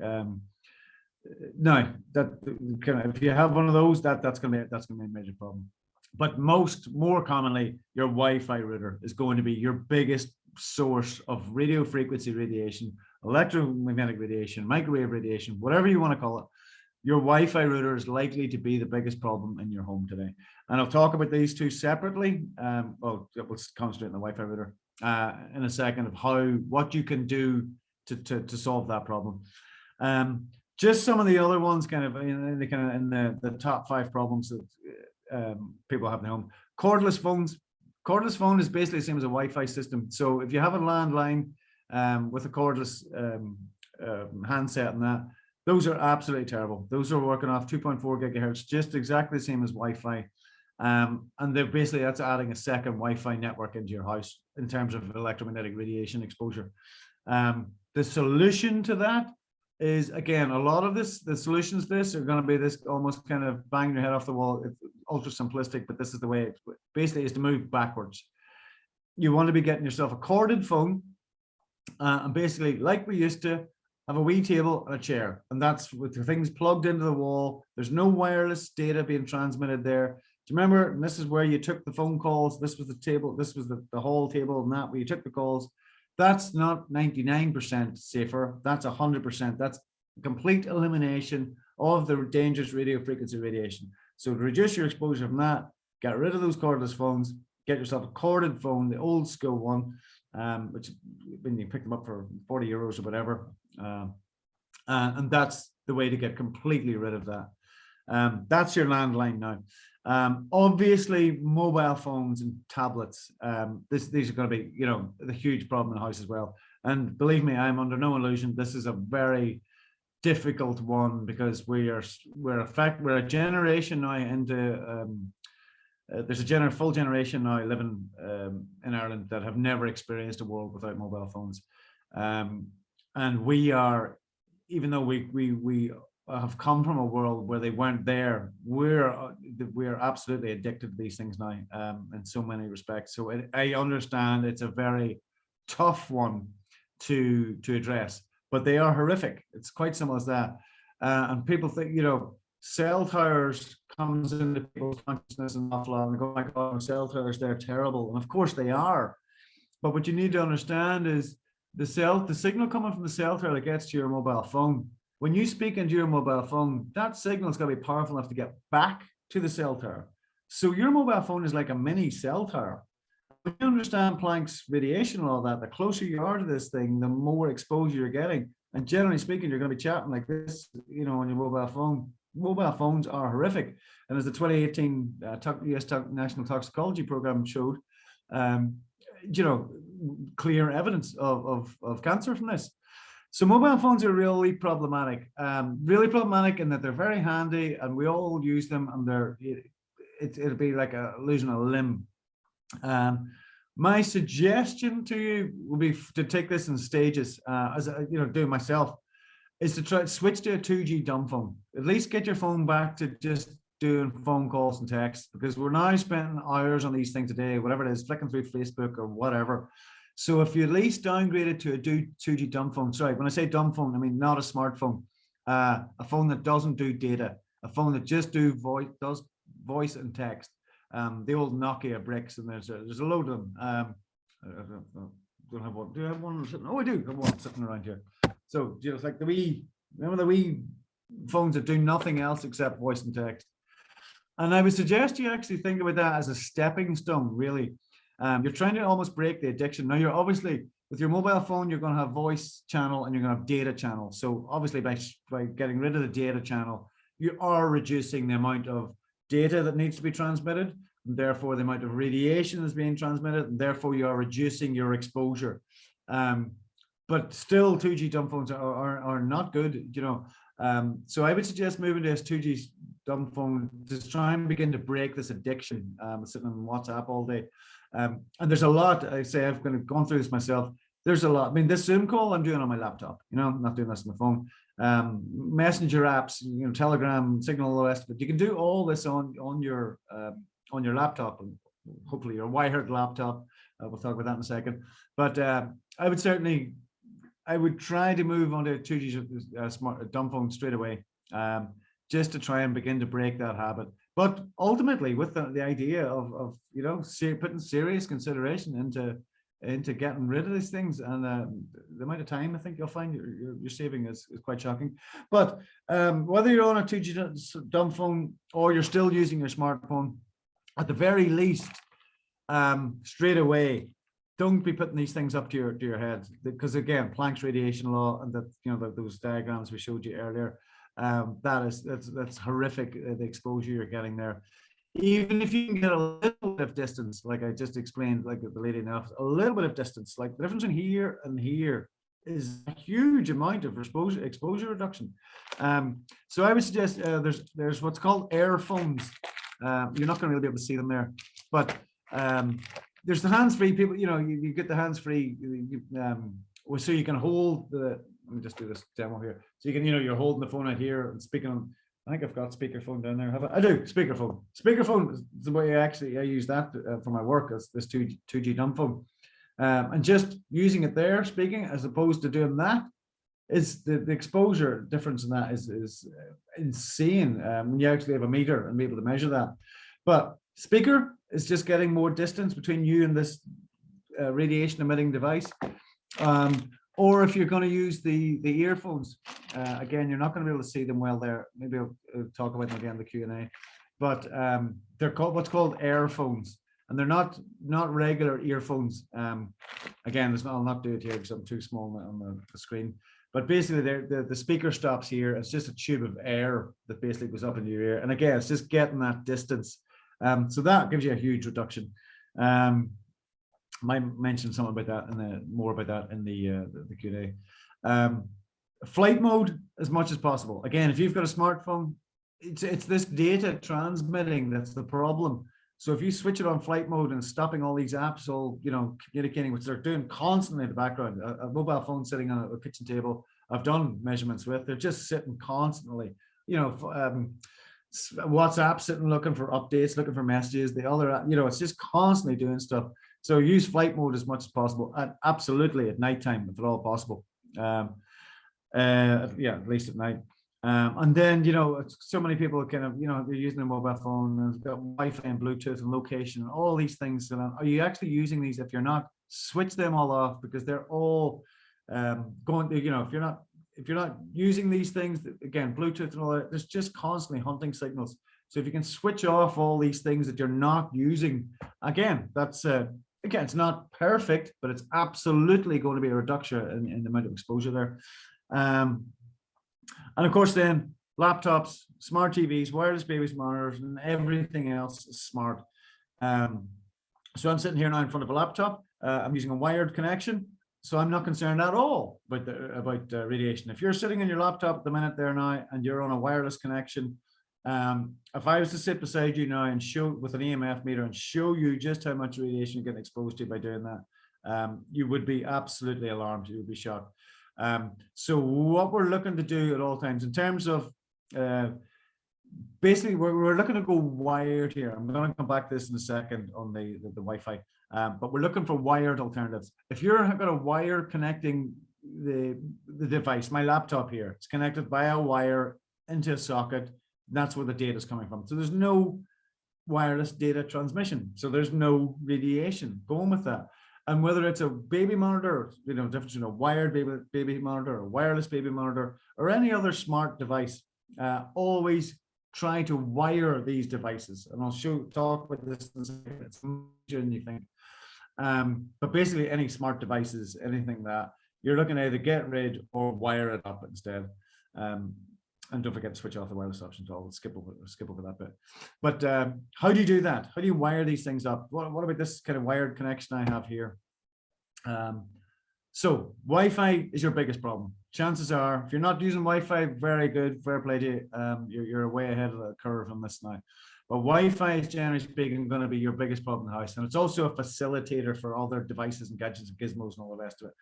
Now, that if you have one of those, that's going to be a major problem. But more commonly, your Wi-Fi router is going to be your biggest source of radio frequency radiation, electromagnetic radiation, microwave radiation, whatever you want to call it. Your Wi-Fi router is likely to be the biggest problem in your home today. And I'll talk about these two separately. We'll concentrate on the Wi-Fi router in a second, of what you can do to solve that problem. Just some of the other ones, kind of in the top 5 problems that people have in their home. Cordless phones. Cordless phone is basically the same as a Wi-Fi system. So if you have a landline with a cordless handset and that, those are absolutely terrible. Those are working off 2.4 gigahertz, just exactly the same as Wi-Fi. And that's adding a second Wi-Fi network into your house in terms of electromagnetic radiation exposure. The solution to that is, again, a lot of the solutions to this are going to be this almost kind of bang your head off the wall. It's ultra simplistic, but this is the way it basically is to move backwards. You want to be getting yourself a corded phone, and basically, like we used to, have a wee table and a chair, and that's with the things plugged into the wall. There's no wireless data being transmitted there. Do you remember? And this is where you took the phone calls. This was the table. This was the whole table, and that where you took the calls. That's not 99% safer. That's 100%. That's complete elimination of the dangerous radio frequency radiation. So to reduce your exposure from that, get rid of those cordless phones. Get yourself a corded phone, the old school one, which when you pick them up for 40 euros or whatever, And that's the way to get completely rid of that. That's your landline now. Obviously, mobile phones and tablets. These are going to be, the huge problem in the house as well. And believe me, I'm under no illusion. This is a very difficult one because we're a generation now into. There's a full generation now living in Ireland that have never experienced a world without mobile phones, and we are, even though we have come from a world where they weren't there, we're absolutely addicted to these things now, in so many respects. So I understand it's a very tough one to address, but they are horrific. It's quite simple as that. And people think, cell towers comes into people's consciousness an awful lot and go, oh my God, cell towers, they're terrible. And of course they are. But what you need to understand is the signal coming from the cell tower that gets to your mobile phone. When you speak into your mobile phone, that signal is going to be powerful enough to get back to the cell tower. So your mobile phone is like a mini cell tower. When you understand Planck's radiation and all that, the closer you are to this thing, the more exposure you're getting. And generally speaking, you're going to be chatting like this, on your mobile phone. Mobile phones are horrific. And as the 2018 US National Toxicology Program showed, clear evidence of cancer from this. So mobile phones are really problematic in that they're very handy and we all use them, and it'll be like losing a limb. My suggestion to you would be to take this in stages, as do myself, is to try to switch to a 2G dumb phone. At least get your phone back to just doing phone calls and texts, because we're now spending hours on these things a day, whatever it is, flicking through Facebook or whatever. So if you at least downgrade it to a 2G dumb phone, sorry, when I say dumb phone, I mean not a smartphone, a phone that doesn't do data, a phone that just does voice and text. The old Nokia bricks, and there's a load of them. I don't have one. Do I have one sitting? Oh, I do have one sitting around here. So it's like remember the wee phones that do nothing else except voice and text. And I would suggest you actually think about that as a stepping stone, really. You're trying to almost break the addiction. Now, you're obviously, with your mobile phone, you're going to have voice channel and you're going to have data channel. So obviously by getting rid of the data channel, you are reducing the amount of data that needs to be transmitted, and therefore the amount of radiation is being transmitted, and therefore you are reducing your exposure. But still 2G dumb phones are not good, so I would suggest moving to this 2G dumb phone to try and begin to break this addiction, sitting on WhatsApp all day. And there's a lot, I've gone through this myself. There's a lot. I mean, this Zoom call I'm doing on my laptop, I'm not doing this on the phone. Messenger apps, Telegram, Signal, all the rest of it. You can do all this on your laptop, and hopefully your wired laptop. We'll talk about that in a second. But I would try to move on to 2G smart dumb phone straight away, just to try and begin to break that habit. But ultimately, with the idea of putting serious consideration into getting rid of these things, and the amount of time I think you'll find you're saving is quite shocking. But whether you're on a 2G dumb phone or you're still using your smartphone, at the very least, straight away, don't be putting these things up to your head, because again, Planck's radiation law and those diagrams we showed you earlier, that's horrific, the exposure you're getting there. Even if you can get a little bit of distance, like I just explained, like the lady in the office, a little bit of distance, like the difference in here and here is a huge amount of exposure reduction. So I would suggest there's what's called air phones. You're not going to really be able to see them there, but there's the hands-free people. You get the hands-free, so you can hold the. Let me just do this demo here. So you can, you're holding the phone out here and speaking on. I think I've got speakerphone down there. Have I? I do. Speakerphone. Speakerphone is the way I use that for my work, as this 2G dumb phone, and just using it there, speaking, as opposed to doing that, is the exposure difference in that is insane. When you actually have a meter and be able to measure that. But speaker is just getting more distance between you and this radiation emitting device. Or if you're going to use the earphones, again, you're not going to be able to see them well there. Maybe I'll talk about them again in the Q&A. But they're called what's called airphones, and they're not regular earphones. Again, I'll not do it here because I'm too small on the screen. But basically, the speaker stops here. It's just a tube of air that basically goes up into your ear. And again, it's just getting that distance. So that gives you a huge reduction. Might mention something about that more about that in the Q&A. Flight mode as much as possible. Again, if you've got a smartphone, it's this data transmitting that's the problem. So if you switch it on flight mode and stopping all these apps, all communicating, which they're doing constantly in the background, a mobile phone sitting on a kitchen table, I've done measurements with, they're just sitting constantly. WhatsApp sitting looking for updates, looking for messages. The other, it's just constantly doing stuff. So use flight mode as much as possible, and absolutely at nighttime if at all possible. At least at night. And then, so many people kind of, they're using a mobile phone and it's got Wi-Fi and Bluetooth and location and all these things. Are you actually using these? If you're not, switch them all off, because they're all going to, if you're not using these things, again, Bluetooth and all that, there's just constantly hunting signals. So if you can switch off all these things that you're not using, again, that's, again, it's not perfect, but it's absolutely going to be a reduction in the amount of exposure there. And of course, then laptops, smart TVs, wireless babies monitors, and everything else is smart. So I'm sitting here now in front of a laptop. I'm using a wired connection, so I'm not concerned at all about radiation. If you're sitting on your laptop at the minute there now and you're on a wireless connection, if I was to sit beside you now and show with an EMF meter and show you just how much radiation you're getting exposed to by doing that, you would be absolutely alarmed. You would be shocked. So what we're looking to do at all times in terms of basically we're looking to go wired here. I'm going to come back to this in a second on the Wi-Fi, but we're looking for wired alternatives. If you're got a wire connecting the device, my laptop here, it's connected via a wire into a socket. That's where the data is coming from. So there's no wireless data transmission. So there's no radiation going with that. And whether it's a baby monitor, difference between a wired baby monitor, or wireless baby monitor, or any other smart device, always try to wire these devices. And I'll talk about this in a second. It's easier than you think. But basically, any smart devices, anything that you're looking to either get rid or wire it up instead. And don't forget to switch off the wireless options. I'll skip over that bit. But how do you do that? How do you wire these things up? What about this kind of wired connection I have here? So Wi-Fi is your biggest problem. Chances are, if you're not using Wi-Fi, very good, fair play to you. You're way ahead of the curve on this now. But Wi-Fi is generally speaking going to be your biggest problem in the house. And it's also a facilitator for other devices and gadgets and gizmos and all the rest of it.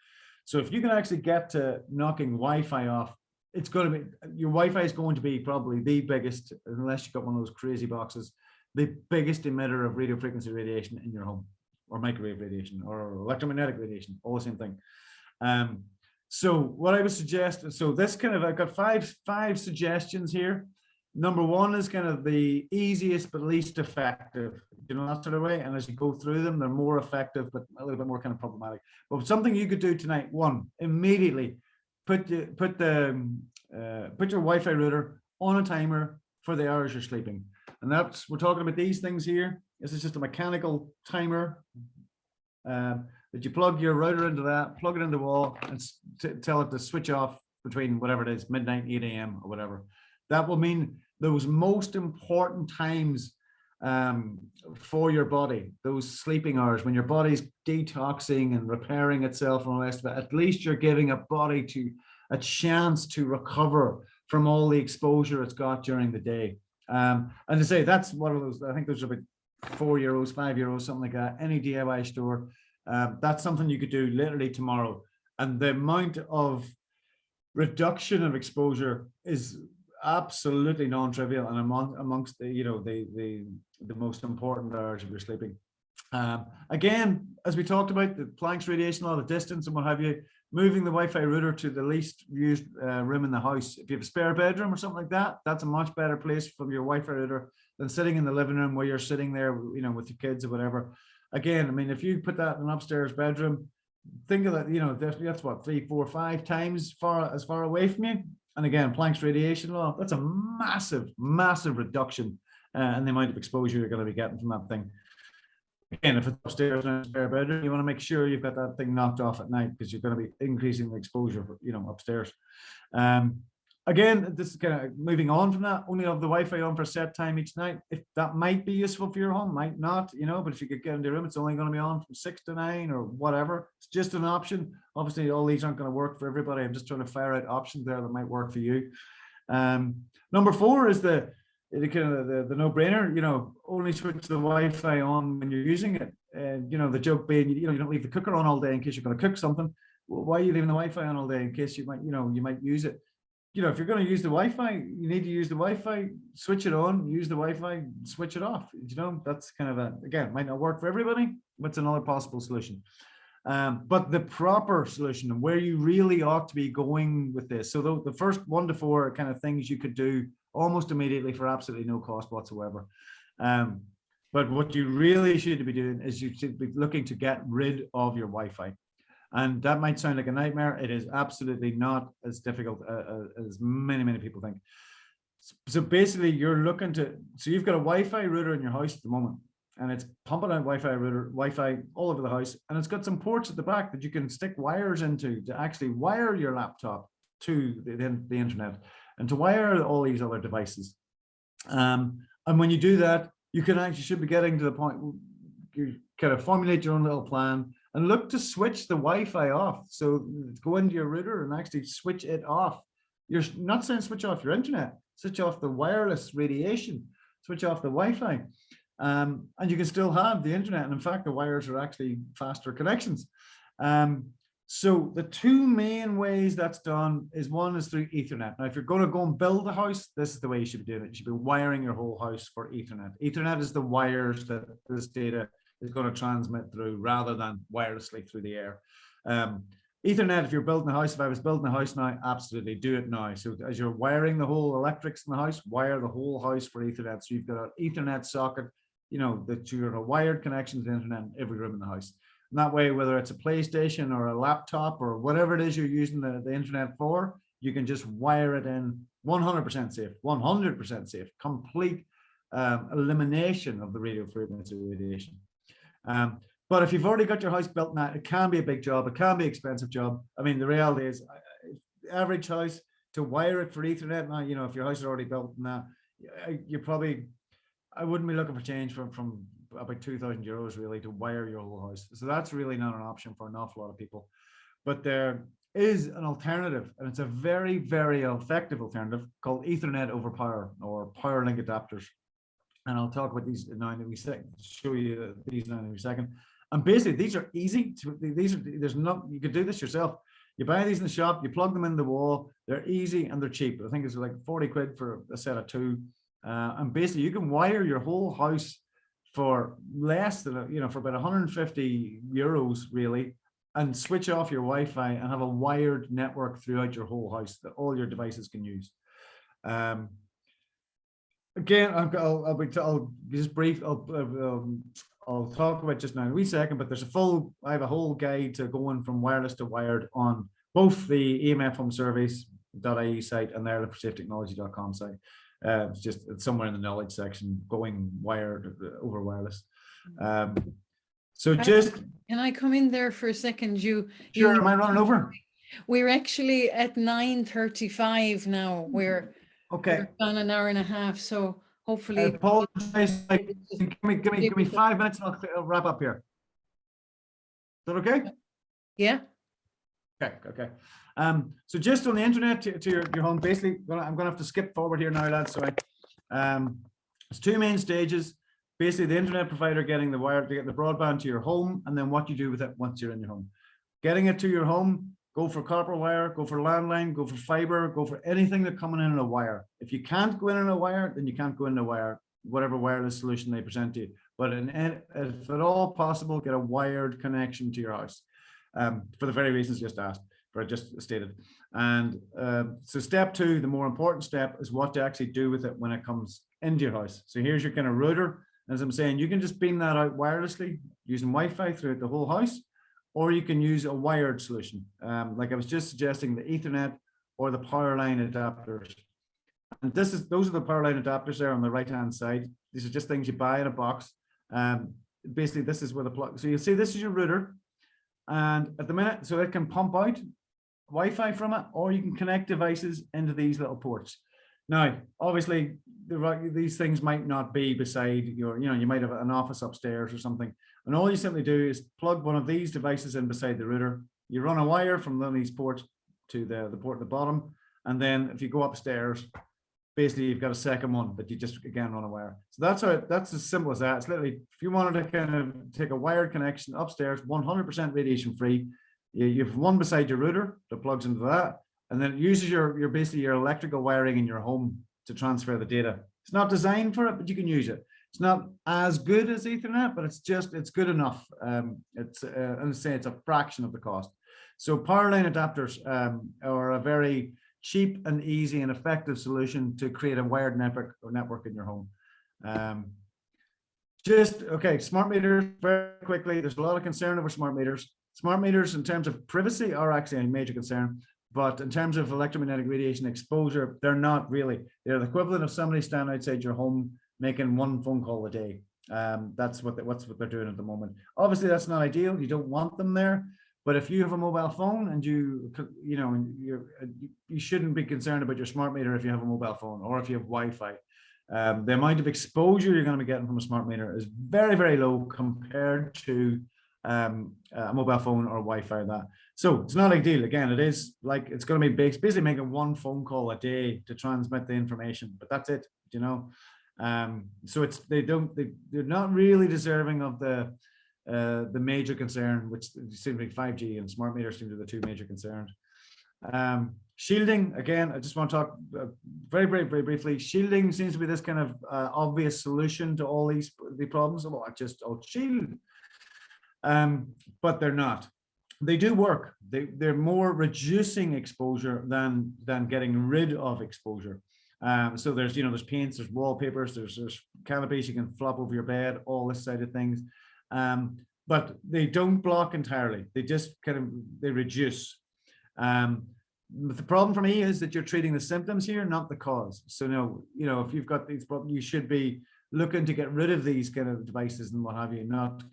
So if you can actually get to knocking Wi-Fi off, it's going to be, your Wi-Fi is going to be probably the biggest, unless you've got one of those crazy boxes, the biggest emitter of radio frequency radiation in your home, or microwave radiation, or electromagnetic radiation, all the same thing. So what I would suggest, so this kind of, I've got five suggestions here. Number one is kind of the easiest but least effective, that sort of way. And as you go through them, they're more effective, but a little bit more kind of problematic. But something you could do tonight, one, immediately put your Wi-Fi router on a timer for the hours you're sleeping. And that's, we're talking about these things here. This is just a mechanical timer that you plug your router into that, plug it into the wall, and tell it to switch off between whatever it is, midnight, 8 a.m. or whatever. That will mean those most important times for your body, those sleeping hours, when your body's detoxing and repairing itself and all the rest of it, at least you're giving a body a chance to recover from all the exposure it's got during the day. And to say, that's one of those, I think there's about €4, €5, something like that, any DIY store. That's something you could do literally tomorrow. And the amount of reduction of exposure is absolutely non-trivial, and amongst the most important hours of your sleeping. Again, as we talked about, the Planck's radiation law, the distance and what have you, moving the Wi-Fi router to the least used room in the house. If you have a spare bedroom or something like that, that's a much better place from your Wi-Fi router than sitting in the living room where you're sitting there, with your kids or whatever. Again, I mean, if you put that in an upstairs bedroom, think of that, that's what, 3, 4, 5 times as far away from you. And again, Planck's radiation law, that's a massive, massive reduction in the amount of exposure you're going to be getting from that thing. Again, if it's upstairs in a spare bedroom, you want to make sure you've got that thing knocked off at night, because you're going to be increasing the exposure, upstairs. Again, this is kind of moving on from that. Only have the Wi-Fi on for a set time each night. If that might be useful for your home, might not, but if you could get into your room, it's only going to be on from 6 to 9 or whatever. It's just an option. Obviously, all these aren't going to work for everybody. I'm just trying to fire out options there that might work for you. Number 4 is the no-brainer. Only switch the Wi-Fi on when you're using it. And the joke being, you don't leave the cooker on all day in case you're going to cook something. Well, why are you leaving the Wi-Fi on all day in case you might use it? If you're going to use the Wi-Fi, you need to use the Wi-Fi, switch it on, use the Wi-Fi, switch it off. That's kind of again, might not work for everybody, but it's another possible solution. But the proper solution and where you really ought to be going with this. So the first 1 to 4 kind of things you could do almost immediately for absolutely no cost whatsoever. But what you really should be doing is you should be looking to get rid of your Wi-Fi. And that might sound like a nightmare. It is absolutely not as difficult as many people think. So basically you're looking to, so you've got a Wi-Fi router in your house at the moment, and it's pumping out Wi-Fi all over the house. And it's got some ports at the back that you can stick wires into to actually wire your laptop to the internet and to wire all these other devices. And when you do that, you should be getting to the point where you kind of formulate your own little plan and look to switch the Wi-Fi off. So go into your router and actually switch it off. You're not saying switch off your internet, switch off the wireless radiation, switch off the Wi-Fi. And you can still have the internet. And in fact, the wires are actually faster connections. So the 2 main ways that's done is, one is through Ethernet. Now, if you're going to go and build a house, this is the way you should be doing it. You should be wiring your whole house for Ethernet. Ethernet is the wires that this data is going to transmit through, rather than wirelessly through the air. Ethernet, if you're building a house, if I was building a house now, absolutely do it now. So as you're wiring the whole electrics in the house, wire the whole house for Ethernet. So you've got an Ethernet socket, that you're a wired connection to the internet in every room in the house. And that way, whether it's a PlayStation or a laptop or whatever it is you're using the internet for, you can just wire it in. 100% safe, 100% safe, complete elimination of the radio frequency radiation. But if you've already got your house built now, it can be a big job. It can be an expensive job. I mean, the reality is, average house, to wire it for Ethernet now, if your house is already built now, I wouldn't be looking for change from about 2,000 euros really to wire your whole house. So that's really not an option for an awful lot of people. But there is an alternative, and it's a very, very effective alternative called Ethernet over power, or power link adapters. And I'll talk about these now in a second, show you these now in a second. And basically, these are easy to, you could do this yourself. You buy these in the shop, you plug them in the wall, they're easy and they're cheap. I think it's like 40 quid for a set of 2. And basically you can wire your whole house for less than, for about 150 euros really, and switch off your Wi-Fi and have a wired network throughout your whole house that all your devices can use. Again, I'll just brief. I'll talk about just now in a wee second, but I have a whole guide to going from wireless to wired on both the EMF Home Surveys.ie site and the electrosafetechnology.com site. It's somewhere in the knowledge section, going wired over wireless. So just, can I come in there for a second? Sure, am I running over? We're actually at 9:35 now. We're on an hour and a half, so hopefully. I apologize. Give me 5 minutes and I'll wrap up here. Is that okay? Yeah. Okay. So just on the internet to your home, basically, I'm going to have to skip forward here now, lads. So there's 2 main stages. Basically, the internet provider getting the wire to get the broadband to your home, and then what you do with it once you're in your home. Getting it to your home, go for copper wire, go for landline, go for fiber, go for anything that's coming in a wire. If you can't go in a wire, then you can't go in a wire, whatever wireless solution they present to you. But if at all possible, get a wired connection to your house, for the very reasons just stated. And so step 2, the more important step, is what to actually do with it when it comes into your house. So here's your kind of router. As I'm saying, you can just beam that out wirelessly using Wi-Fi throughout the whole house, or you can use a wired solution. Like I was just suggesting, the Ethernet or the power line adapters. And those are the power line adapters there on the right-hand side. These are just things you buy in a box. basically this is where the plug, so you see this is your router, and at the minute, so it can pump out Wi-Fi from it, or you can connect devices into these little ports. Now, obviously, these things might not be beside your, you might have an office upstairs or something. And all you simply do is plug one of these devices in beside the router. You run a wire from one of these ports to the port at the bottom. And then if you go upstairs, basically you've got a second one that you just, again, run a wire. So that's as simple as that. It's literally, if you wanted to kind of take a wired connection upstairs, 100% radiation free, you have one beside your router that plugs into that. And then it uses your basically your electrical wiring in your home to transfer the data. It's not designed for it, but you can use it. It's not as good as Ethernet, but it's good enough. It's a fraction of the cost. So power line adapters are a very cheap and easy and effective solution to create a wired network in your home. Smart meters, very quickly. There's a lot of concern over smart meters. Smart meters in terms of privacy are actually a major concern. But in terms of electromagnetic radiation exposure, they're not really. They're the equivalent of somebody standing outside your home making one phone call a day. That's what they're doing at the moment. Obviously, that's not ideal. You don't want them there. But if you have a mobile phone and you shouldn't be concerned about your smart meter if you have a mobile phone or if you have Wi-Fi. The amount of exposure you're going to be getting from a smart meter is very, very low compared to a mobile phone or Wi-Fi. So it's not ideal. Again, it is like it's going to be basically making one phone call a day to transmit the information, but that's it. So they're not really deserving of the major concern, which seems to be 5G and smart meters seem to be the two major concerns. Shielding, again, I just want to talk very, very, very briefly. Shielding seems to be this kind of obvious solution to all the problems. Well, I'll shield. But they're not. They do work. They're more reducing exposure than getting rid of exposure. So there's paints, there's wallpapers, there's canopies you can flop over your bed, all this side of things. But they don't block entirely. They just they reduce. But the problem for me is that you're treating the symptoms here, not the cause. So if you've got these problems, you should be looking to get rid of these kind of devices and what have you, not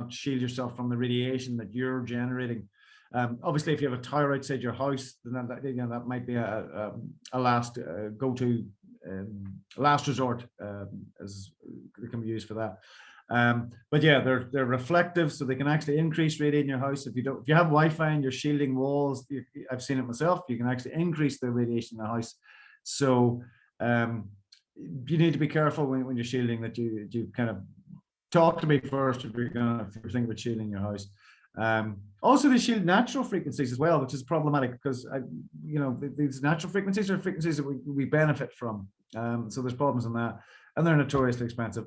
shield yourself from the radiation that you're generating. Obviously, if you have a tower outside your house, then that might be a last go-to, last resort, as they can be used for that. But yeah, they're reflective, so they can actually increase radiation in your house. If you have Wi-Fi and you're shielding walls, I've seen it myself. You can actually increase the radiation in the house. So you need to be careful when you're shielding that you kind of talk to me first if you're thinking about shielding your house. Also, they shield natural frequencies as well, which is problematic because these natural frequencies are frequencies that we benefit from. So there's problems in that, and they're notoriously expensive.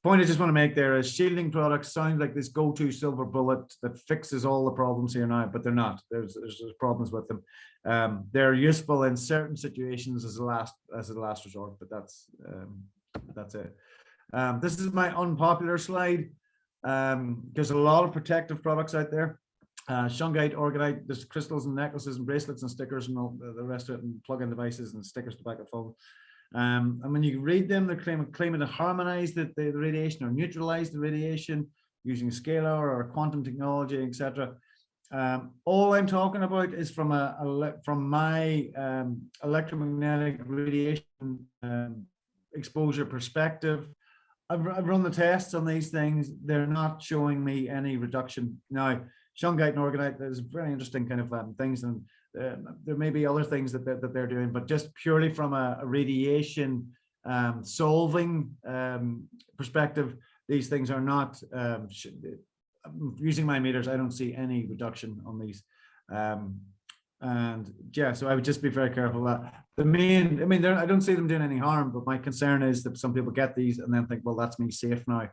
Point I just want to make there is shielding products sound like this go-to silver bullet that fixes all the problems here now, but they're not. There's problems with them. They're useful in certain situations as a last resort, but that's it. This is my unpopular slide. There's a lot of protective products out there. Shungite, orgonite, there's crystals and necklaces and bracelets and stickers and all the rest of it, and plug-in devices and stickers to back a phone. And when you read them, they're claiming to harmonize the radiation or neutralize the radiation using scalar or quantum technology, etc. All I'm talking about is from my electromagnetic radiation exposure perspective. I've run the tests on these things. They're not showing me any reduction. Now, shungite and orgonite, there's very interesting kind of things, and there may be other things that they're doing, but just purely from a radiation solving perspective, these things are not, using my meters, I don't see any reduction on these. And yeah, so I would just be very careful that I don't see them doing any harm, but my concern is that some people get these and then think, well, that's me safe now.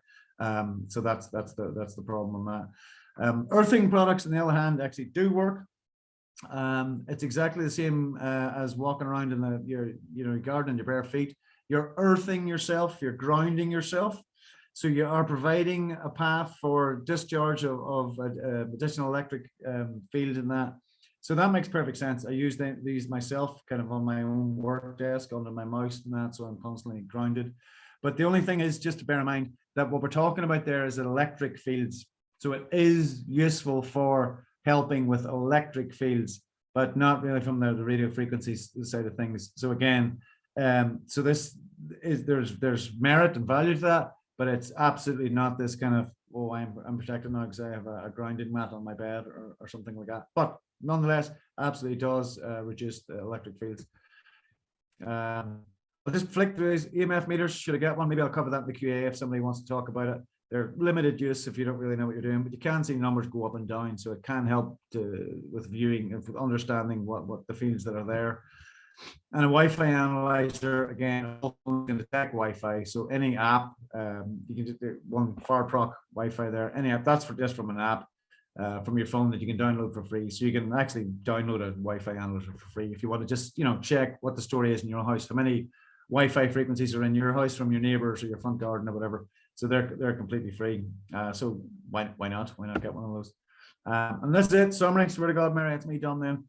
So that's the problem on that. Earthing products, on the other hand, actually do work. It's exactly the same as walking around in your garden in your bare feet. You're earthing yourself, you're grounding yourself. So you are providing a path for discharge of additional electric field in that. So that makes perfect sense. I use these myself kind of on my own work desk, under my mouse and that, so I'm constantly grounded. But the only thing is just to bear in mind that what we're talking about there is electric fields. So it is useful for helping with electric fields, but not really from the radio frequencies side of things. So again, so this is there's merit and value to that, but it's absolutely not this kind of, oh, I'm protected now because I have a grounding mat on my bed or something like that. But nonetheless, absolutely does reduce the electric fields. I'll just flick through these EMF meters. Should I get one? Maybe I'll cover that in the QA if somebody wants to talk about it. They're limited use if you don't really know what you're doing, but you can see numbers go up and down, so it can help with viewing and with understanding what the fields that are there. And a Wi-Fi analyzer, again, can detect Wi-Fi. So any app, you can just do one FarProc Wi-Fi there. Any app, that's just from an app from your phone that you can download for free. So you can actually download a Wi-Fi analyzer for free if you want to just, check what the story is in your house. How many Wi-Fi frequencies are in your house from your neighbors or your front garden or whatever. So they're completely free. So why not? Why not get one of those? And that's it. Summary. Swear to God, Mary, it's me done then.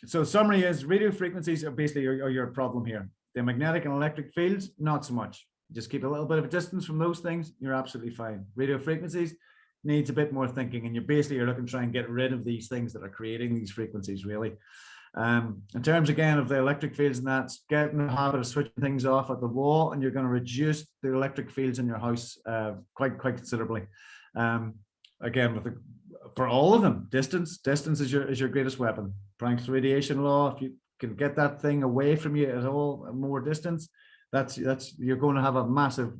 So summary is radio frequencies are basically your problem here. The magnetic and electric fields, not so much. Just keep a little bit of a distance from those things. You're absolutely fine. Radio frequencies needs a bit more thinking, and you're looking to try and get rid of these things that are creating these frequencies, really. In terms again of the electric fields, and that's getting the habit of switching things off at the wall, and you're going to reduce the electric fields in your house quite considerably. Again, for all of them, distance is your greatest weapon. Planck's radiation law. If you can get that thing away from you at all more distance, that's you're going to have a massive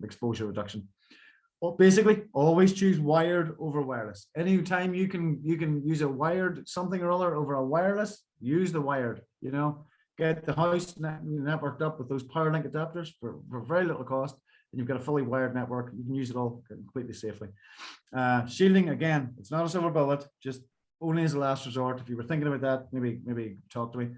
exposure reduction. Basically, always choose wired over wireless. Anytime you can use a wired something or other over a wireless, use the wired. Get the house networked up with those PowerLink adapters for very little cost, and you've got a fully wired network. You can use it all completely safely. Shielding, again, it's not a silver bullet, just only as a last resort. If you were thinking about that, maybe talk to me.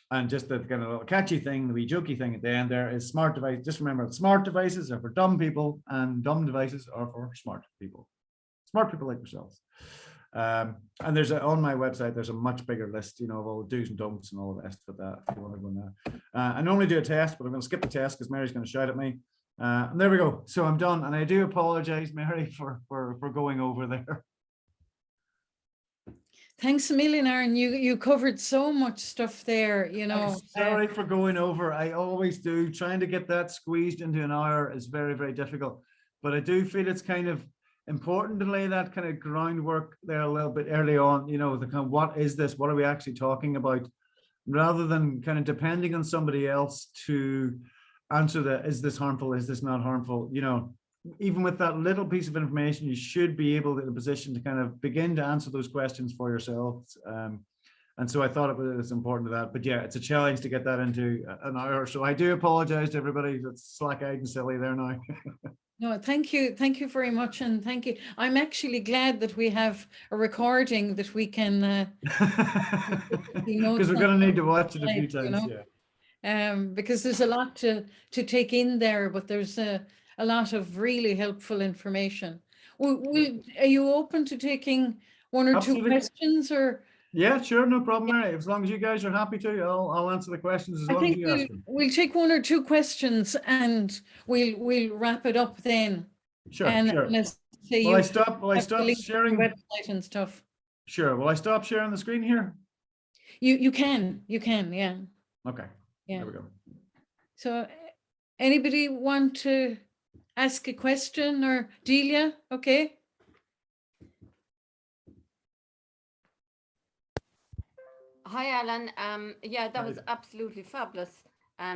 And just the kind of little catchy thing, the wee jokey thing at the end there is smart device. Just remember, smart devices are for dumb people, and dumb devices are for smart people like yourselves. And there's on my website, there's a much bigger list, of all the do's and don'ts and all the rest of that. If you want to go in there, I normally do a test, but I'm going to skip the test because Mary's going to shout at me. And there we go. So I'm done, and I do apologize, Mary, for going over there. Thanks a million, Aaron. You covered so much stuff there, I'm sorry for going over. I always do. Trying to get that squeezed into an hour is very, very difficult. But I do feel it's kind of important to lay that kind of groundwork there a little bit early on, the kind of what is this? What are we actually talking about? Rather than kind of depending on somebody else to answer is this harmful? Is this not harmful? Even with that little piece of information, you should be able to in a position to kind of begin to answer those questions for yourselves. And so I thought it was important to that. But yeah, it's a challenge to get that into an hour. So I do apologize to everybody that's slack-eyed and silly there now. No, thank you. Thank you very much. And thank you. I'm actually glad that we have a recording that we can. Because we're going to need to watch it a few times. Yeah. Because there's a lot to take in there, but there's a lot of really helpful information. Are you open to taking one or two questions, or? Yeah, sure, no problem, Mary. As long as you guys are happy to, I'll answer the questions as long as you ask them. We'll take one or two questions and we'll wrap it up then. Sure, sure. Will I stop sharing website and stuff? Sure. Will I stop sharing the screen here? You can, yeah. Okay. Yeah. There we go. So anybody want to ask a question, or Delia? Okay. Hi, Alan. Yeah, that was absolutely fabulous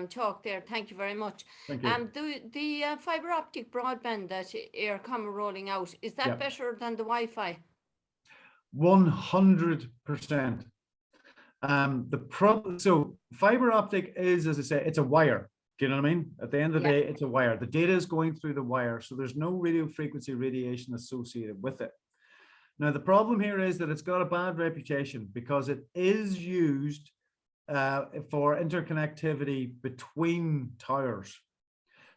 talk there. Thank you very much. Thank you. The fiber optic broadband that you're coming rolling out, is that better than the Wi-Fi? 100%. So fiber optic is, as I say, it's a wire. Do you know what I mean? At the end of the day, it's a wire. The data is going through the wire, so there's no radio frequency radiation associated with it. Now, the problem here is that it's got a bad reputation because it is used for interconnectivity between towers.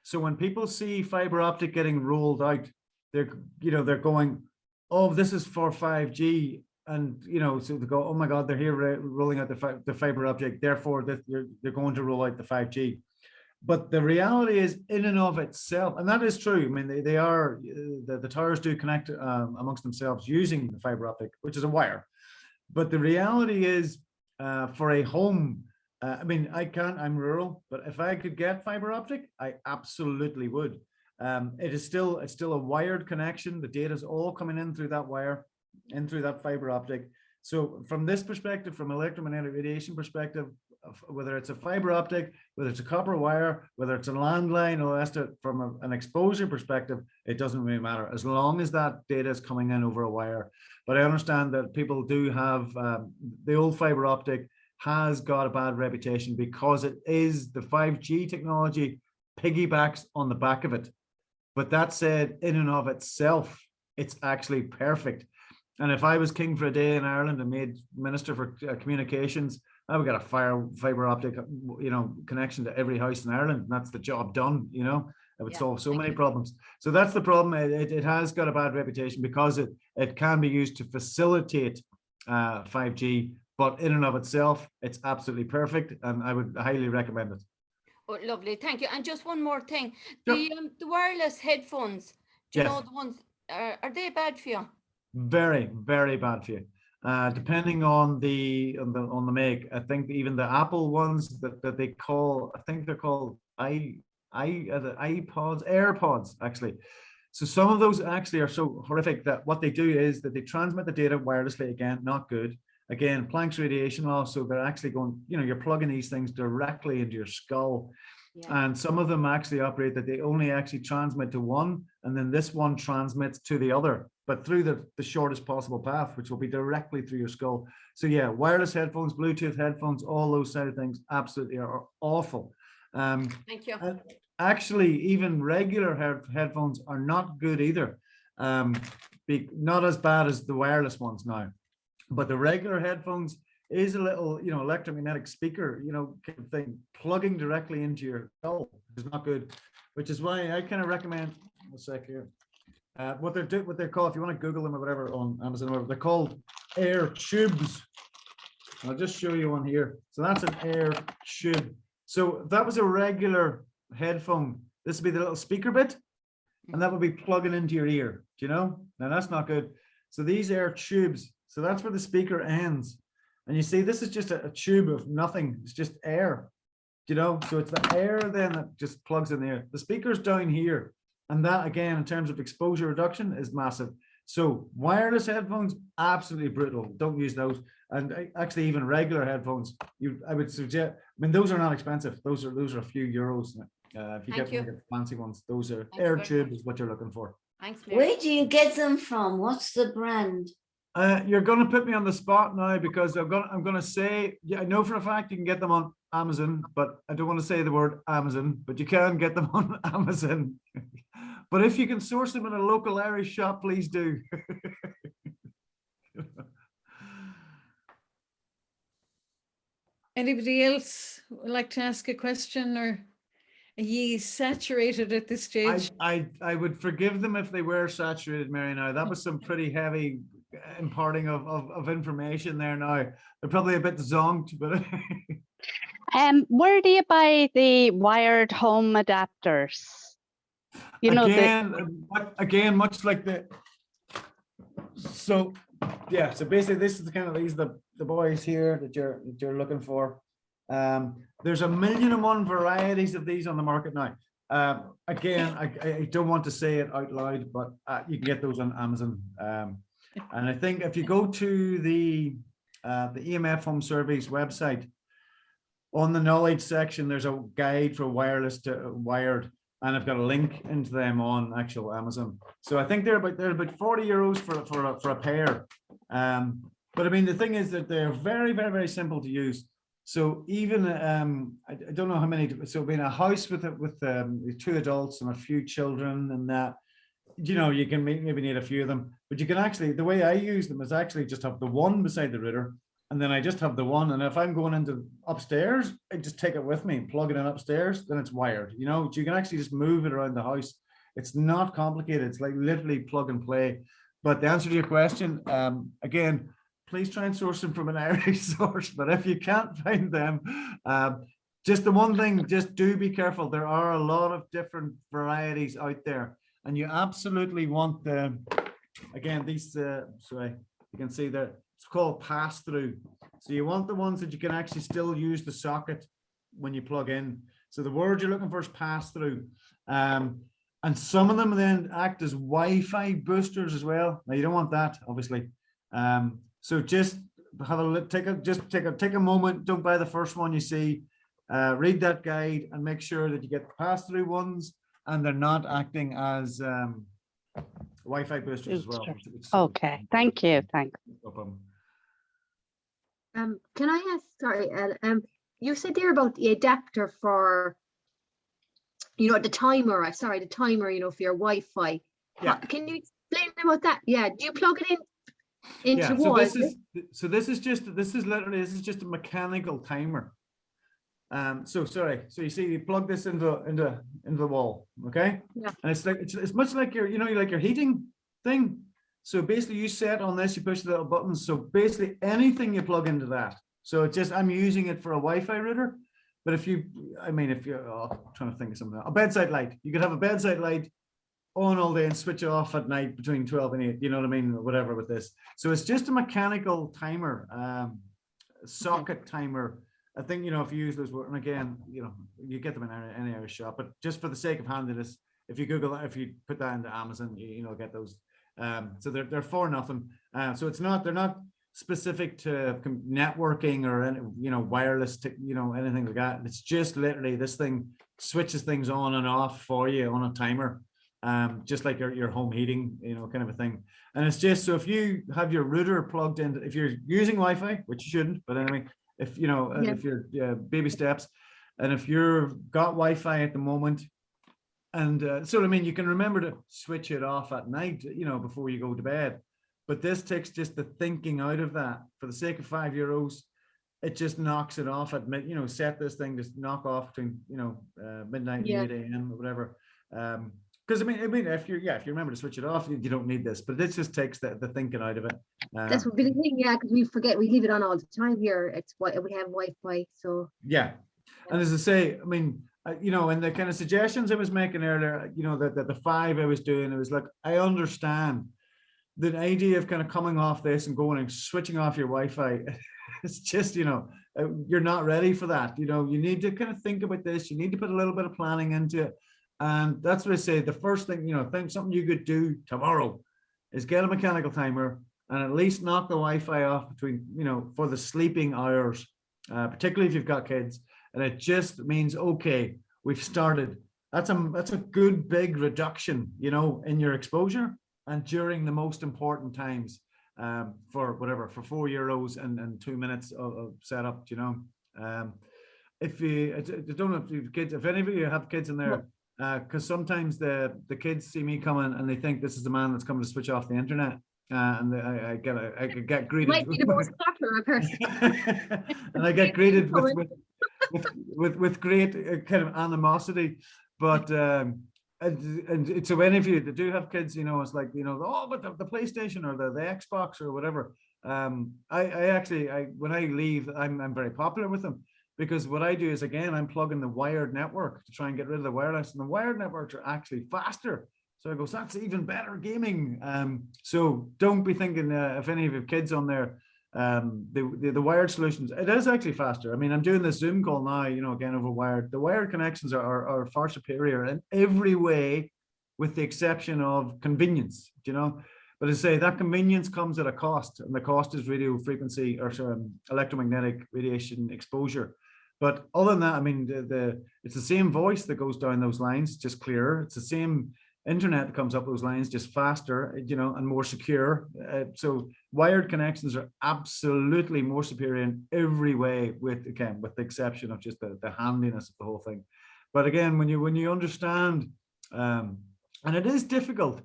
So when people see fiber optic getting rolled out, they're going, oh, this is for 5G. And, so they go, oh my God, they're here rolling out the fiber optic. Therefore, they're going to roll out the 5G. But the reality is, in and of itself, and that is true. I mean, they are, the towers do connect amongst themselves using the fiber optic, which is a wire. But the reality is, for a home, I mean, I'm rural, but if I could get fiber optic, I absolutely would. It's still a wired connection. The data is all coming in through that wire, in through that fiber optic. So from this perspective, from electromagnetic radiation perspective, whether it's a fiber optic, whether it's a copper wire, whether it's a landline, or from an exposure perspective, it doesn't really matter as long as that data is coming in over a wire. But I understand that people do have the old fiber optic has got a bad reputation because it is the 5G technology piggybacks on the back of it. But that said, in and of itself, it's actually perfect. And if I was king for a day in Ireland and made minister for communications, I would get a fiber optic, connection to every house in Ireland. And that's the job done, It would solve so many problems. So that's the problem. It has got a bad reputation because it can be used to facilitate 5G, but in and of itself, it's absolutely perfect. And I would highly recommend it. Oh, lovely. Thank you. And just one more thing. Sure. The wireless headphones, do you Yes. know the ones, are they bad for you? Very, very bad for you. Depending on the make, I think even the Apple ones that they call, I think they're called AirPods actually. So some of those actually are so horrific that what they do is that they transmit the data wirelessly, again, not good. Again, Planck's radiation law, so they're actually going, you're plugging these things directly into your skull. Yeah. And some of them actually operate that they only actually transmit to one, and then this one transmits to the other, but through the shortest possible path, which will be directly through your skull. So yeah, wireless headphones, Bluetooth headphones, all those side of things absolutely are awful. Thank you. Actually, even regular headphones are not good either. Not as bad as the wireless ones now, but the regular headphones is a little, electromagnetic speaker, thing plugging directly into your skull is not good, which is why I kind of recommend, a sec here, what they're called, if you want to Google them or whatever on Amazon or whatever, they're called air tubes. I'll just show you one here. So that's an air tube. So if that was a regular headphone, this would be the little speaker bit, and that would be plugging into your ear. Do you know? Now that's not good. So these air tubes, so that's where the speaker ends. And you see, this is just a tube of nothing. It's just air, so it's the air then that just plugs in there. The speaker's down here. And that, again, in terms of exposure reduction, is massive. So wireless headphones, absolutely brutal. Don't use those. And actually, even regular headphones, I would suggest, those are not expensive. Those are a few euros. If you get fancy ones, those are air tube is what you're looking for. Thanks, Mary. Where do you get them from? What's the brand? You're going to put me on the spot now because I'm going to say, yeah, I know for a fact you can get them on Amazon, but I don't want to say the word Amazon, but you can get them on Amazon. But if you can source them in a local Irish shop, please do. Anybody else would like to ask a question, or are ye saturated at this stage? I would forgive them if they were saturated, Mary. Now that was some pretty heavy imparting of information there. Now they're probably a bit zonked, but where do you buy the wired home adapters? Again, much like so basically this is these are the boys here that you're looking for. There's 1,000,001 varieties of these on the market now. Again, I don't want to say it out loud, but you can get those on Amazon. And I think if you go to the EMF Home Surveys website, on the knowledge section, there's a guide for wireless to wired, and I've got a link into them on actual Amazon. So I think they're about 40 euros for a pair. But the thing is that they're very, very, very simple to use. So even I don't know how many. So being a house with 2 adults and a few children, and that, you can maybe need a few of them. But you can actually, the way I use them is actually just have the one beside the router, and then I just have the one. And if I'm going into upstairs, I just take it with me and plug it in upstairs. Then it's wired. So you can actually just move it around the house. It's not complicated. It's like literally plug and play. But the answer to your question, again, please try and source them from an Irish source. But if you can't find them, Just the one thing, just do be careful. There are a lot of different varieties out there, and you absolutely want the, again, these, sorry, you can see that it's called pass through. So you want the ones that you can actually still use the socket when you plug in. So the word you're looking for is pass through. And some of them then act as Wi-Fi boosters as well. Now you don't want that, obviously. So just have a look, take a moment. Don't buy the first one you see. Read that guide and make sure that you get the pass through ones, and they're not acting as Wi-Fi boosters as well. Okay, thank you. Thanks. No problem. Can I ask, sorry, you said there about the adapter for, the timer, the timer, for your Wi-Fi. Yeah. Can you explain about that? Yeah, do you plug it into Yeah, the so wall? this is literally just a mechanical timer. So you see, you plug this into the wall, okay? Yeah. And it's much like your, like your heating thing. So basically you set on this, you push the little buttons. So basically anything you plug into that. So I'm using it for a Wi-Fi router. But if you're trying to think of something, a bedside light, you could have a bedside light on all day and switch it off at night between 12 and 8, you know what I mean? Or whatever with this. So it's just a mechanical timer, socket timer. I think, if you use those, and again, you get them in any area shop, but just for the sake of handiness, if you Google, if you put that into Amazon, you'll get those. So they're for nothing. So they're not specific to networking or any, wireless, anything like that. It's just literally this thing switches things on and off for you on a timer, just like your home heating, kind of a thing. And it's just, so if you have your router plugged in, if you're using Wi-Fi, which you shouldn't, but anyway, if if you're baby steps, and if you've got Wi-Fi at the moment, and so you can remember to switch it off at night, before you go to bed. But this takes just the thinking out of that. For the sake of €5, it just knocks it off at set this thing, just knock off between midnight and 8 a.m. or whatever. Because if you remember to switch it off, you don't need this. But this just takes the thinking out of it. That's what we think, because we forget, we leave it on all the time here. It's what we have Wi-Fi, so yeah. And as I say, and the kind of suggestions I was making earlier, that the 5 I was doing, it was like, I understand the idea of kind of coming off this and going and switching off your Wi-Fi. It's just, you're not ready for that. You need to kind of think about this. You need to put a little bit of planning into it. And that's what I say. The first thing, think something you could do tomorrow is get a mechanical timer and at least knock the Wi-Fi off between, for the sleeping hours, particularly if you've got kids. And it just means, okay, we've started. That's a good big reduction, in your exposure and during the most important times, for €4 and 2 minutes of setup, if you, I don't know if you have kids, if any of you have kids in there, because sometimes the kids see me coming and they think this is the man that's coming to switch off the internet. And I get greeted. might be the most popular person. And I get greeted with great kind of animosity, but and so any of you that do have kids, it's like, but the PlayStation or the Xbox or whatever. I actually when I leave, I'm very popular with them, because what I do is, again, I'm plugging the wired network to try and get rid of the wireless, and the wired networks are actually faster. So I go, so that's even better gaming. So don't be thinking, if any of your kids on there, the wired solutions, it is actually faster. I'm doing this Zoom call now, again, over wired. The wired connections are far superior in every way, with the exception of convenience, But as I say, that convenience comes at a cost, and the cost is radio frequency or electromagnetic radiation exposure. But other than that, it's the same voice that goes down those lines, just clearer. It's the same internet that comes up those lines, just faster, and more secure. So wired connections are absolutely more superior in every way, with the exception of just the handiness of the whole thing. But again, when you understand, and it is difficult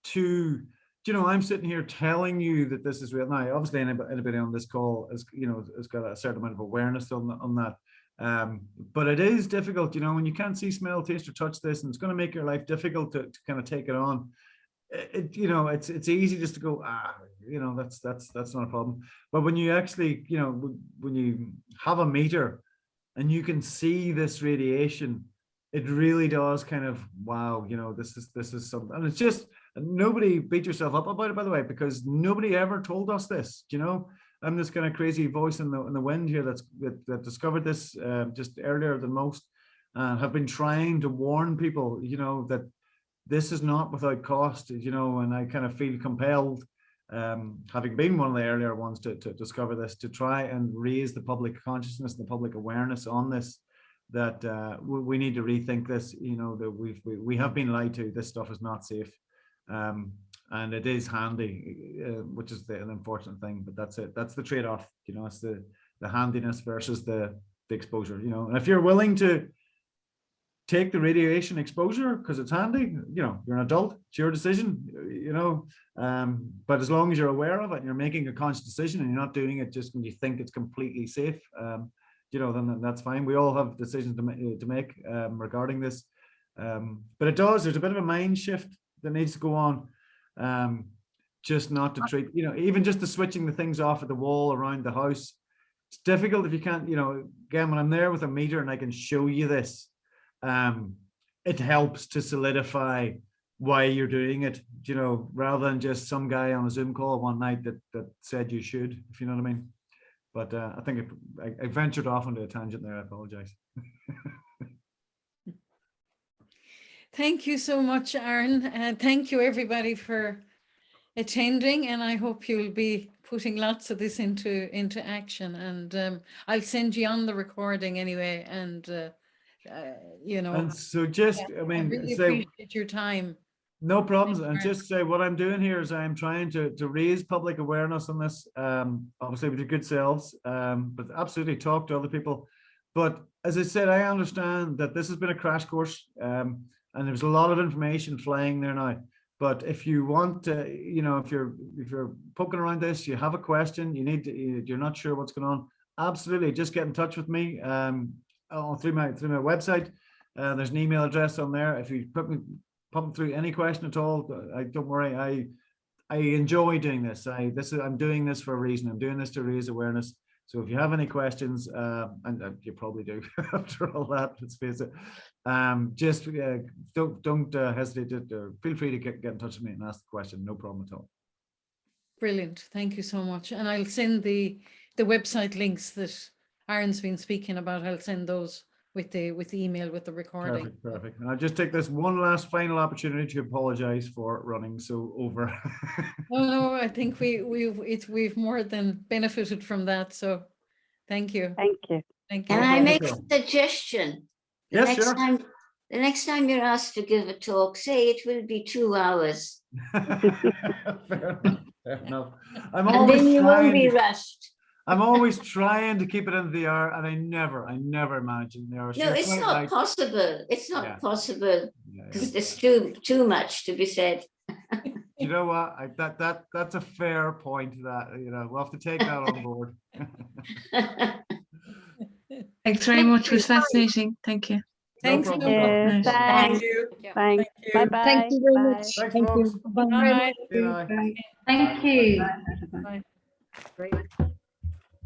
to, I'm sitting here telling you that this is real. Now, obviously, anybody on this call has got a certain amount of awareness on that. But it is difficult, when you can't see, smell, taste, or touch this, and it's going to make your life difficult to kind of take it on. It's easy just to go, that's not a problem. But when you actually, when you have a meter and you can see this radiation, it really does kind of, wow, you know, this is something. And it's just, nobody beat yourself up about it, by the way, because nobody ever told us this, you know. I'm this kind of crazy voice in the wind here that discovered this just earlier than most, and have been trying to warn people, you know, that this is not without cost, you know. And I kind of feel compelled, having been one of the earlier ones to discover this, to try and raise the public consciousness, the public awareness on this, that we need to rethink this, you know, that we have been lied to. This stuff is not safe. And it is handy, which is an unfortunate thing, but that's it. That's the trade-off, you know. It's the handiness versus the exposure, you know. And if you're willing to take the radiation exposure because it's handy, you know, you're an adult, it's your decision, you know. But as long as you're aware of it and you're making a conscious decision and you're not doing it just when you think it's completely safe, you know, then that's fine. We all have decisions to make regarding this. But there's a bit of a mind shift that needs to go on. Just not to treat, you know, even just the switching the things off at the wall around the house. It's difficult if you can't, you know. Again, when I'm there with a meter and I can show you this, it helps to solidify why you're doing it, you know, rather than just some guy on a Zoom call one night that said you should, if you know what I mean. But I think I ventured off into a tangent there. I apologize. Thank you so much, Aaron. Thank you everybody for attending, and I hope you'll be putting lots of this into action. And I'll send you on the recording anyway. And you know, And so just, I I mean, really say, appreciate your time. no problems. Thank you And very just say what I'm doing here is I'm trying to raise public awareness on this, obviously with your good selves, but absolutely talk to other people. But as I said, I understand that this has been a crash course, and there's a lot of information flying there now. But if you want to, you know, if you're poking around this, you have a question, you're not sure what's going on, absolutely just get in touch with me through my website. There's an email address on there. If you pump through any question at all, don't worry. I enjoy doing this. I'm doing this for a reason. I'm doing this to raise awareness. So if you have any questions, and you probably do after all that, let's face it, just don't hesitate to feel free to get in touch with me and ask the question. No problem at all. Brilliant. Thank you so much. And I'll send the website links that Aaron's been speaking about. I'll send those with the email with the recording. Perfect. And I'll just take this one last final opportunity to apologize for running so over. No, I think we've more than benefited from that. So thank you. Thank you. Thank you. Can I problem make at a all. suggestion? The Yes, next sure. time, the next time you're asked to give a talk, say it will be 2 hours, Fair enough. I'm and always then you won't be trying. rushed. I'm always trying to keep it into the hour, and I never imagine the hour. No, it's Quite not right. possible. It's not Yeah. possible Yeah. because there's too much to be said. You know what? That's a fair point. That, you know, we'll have to take that on board. Thanks very much. It was fascinating. Thank you. Thanks. problem. Yeah, Nice. thanks. you. Thanks. you. Bye-bye. Thank you very Bye. much. Thanks, Thank folks. you. Bye. Bye. Good night. Thank you. Bye. Great.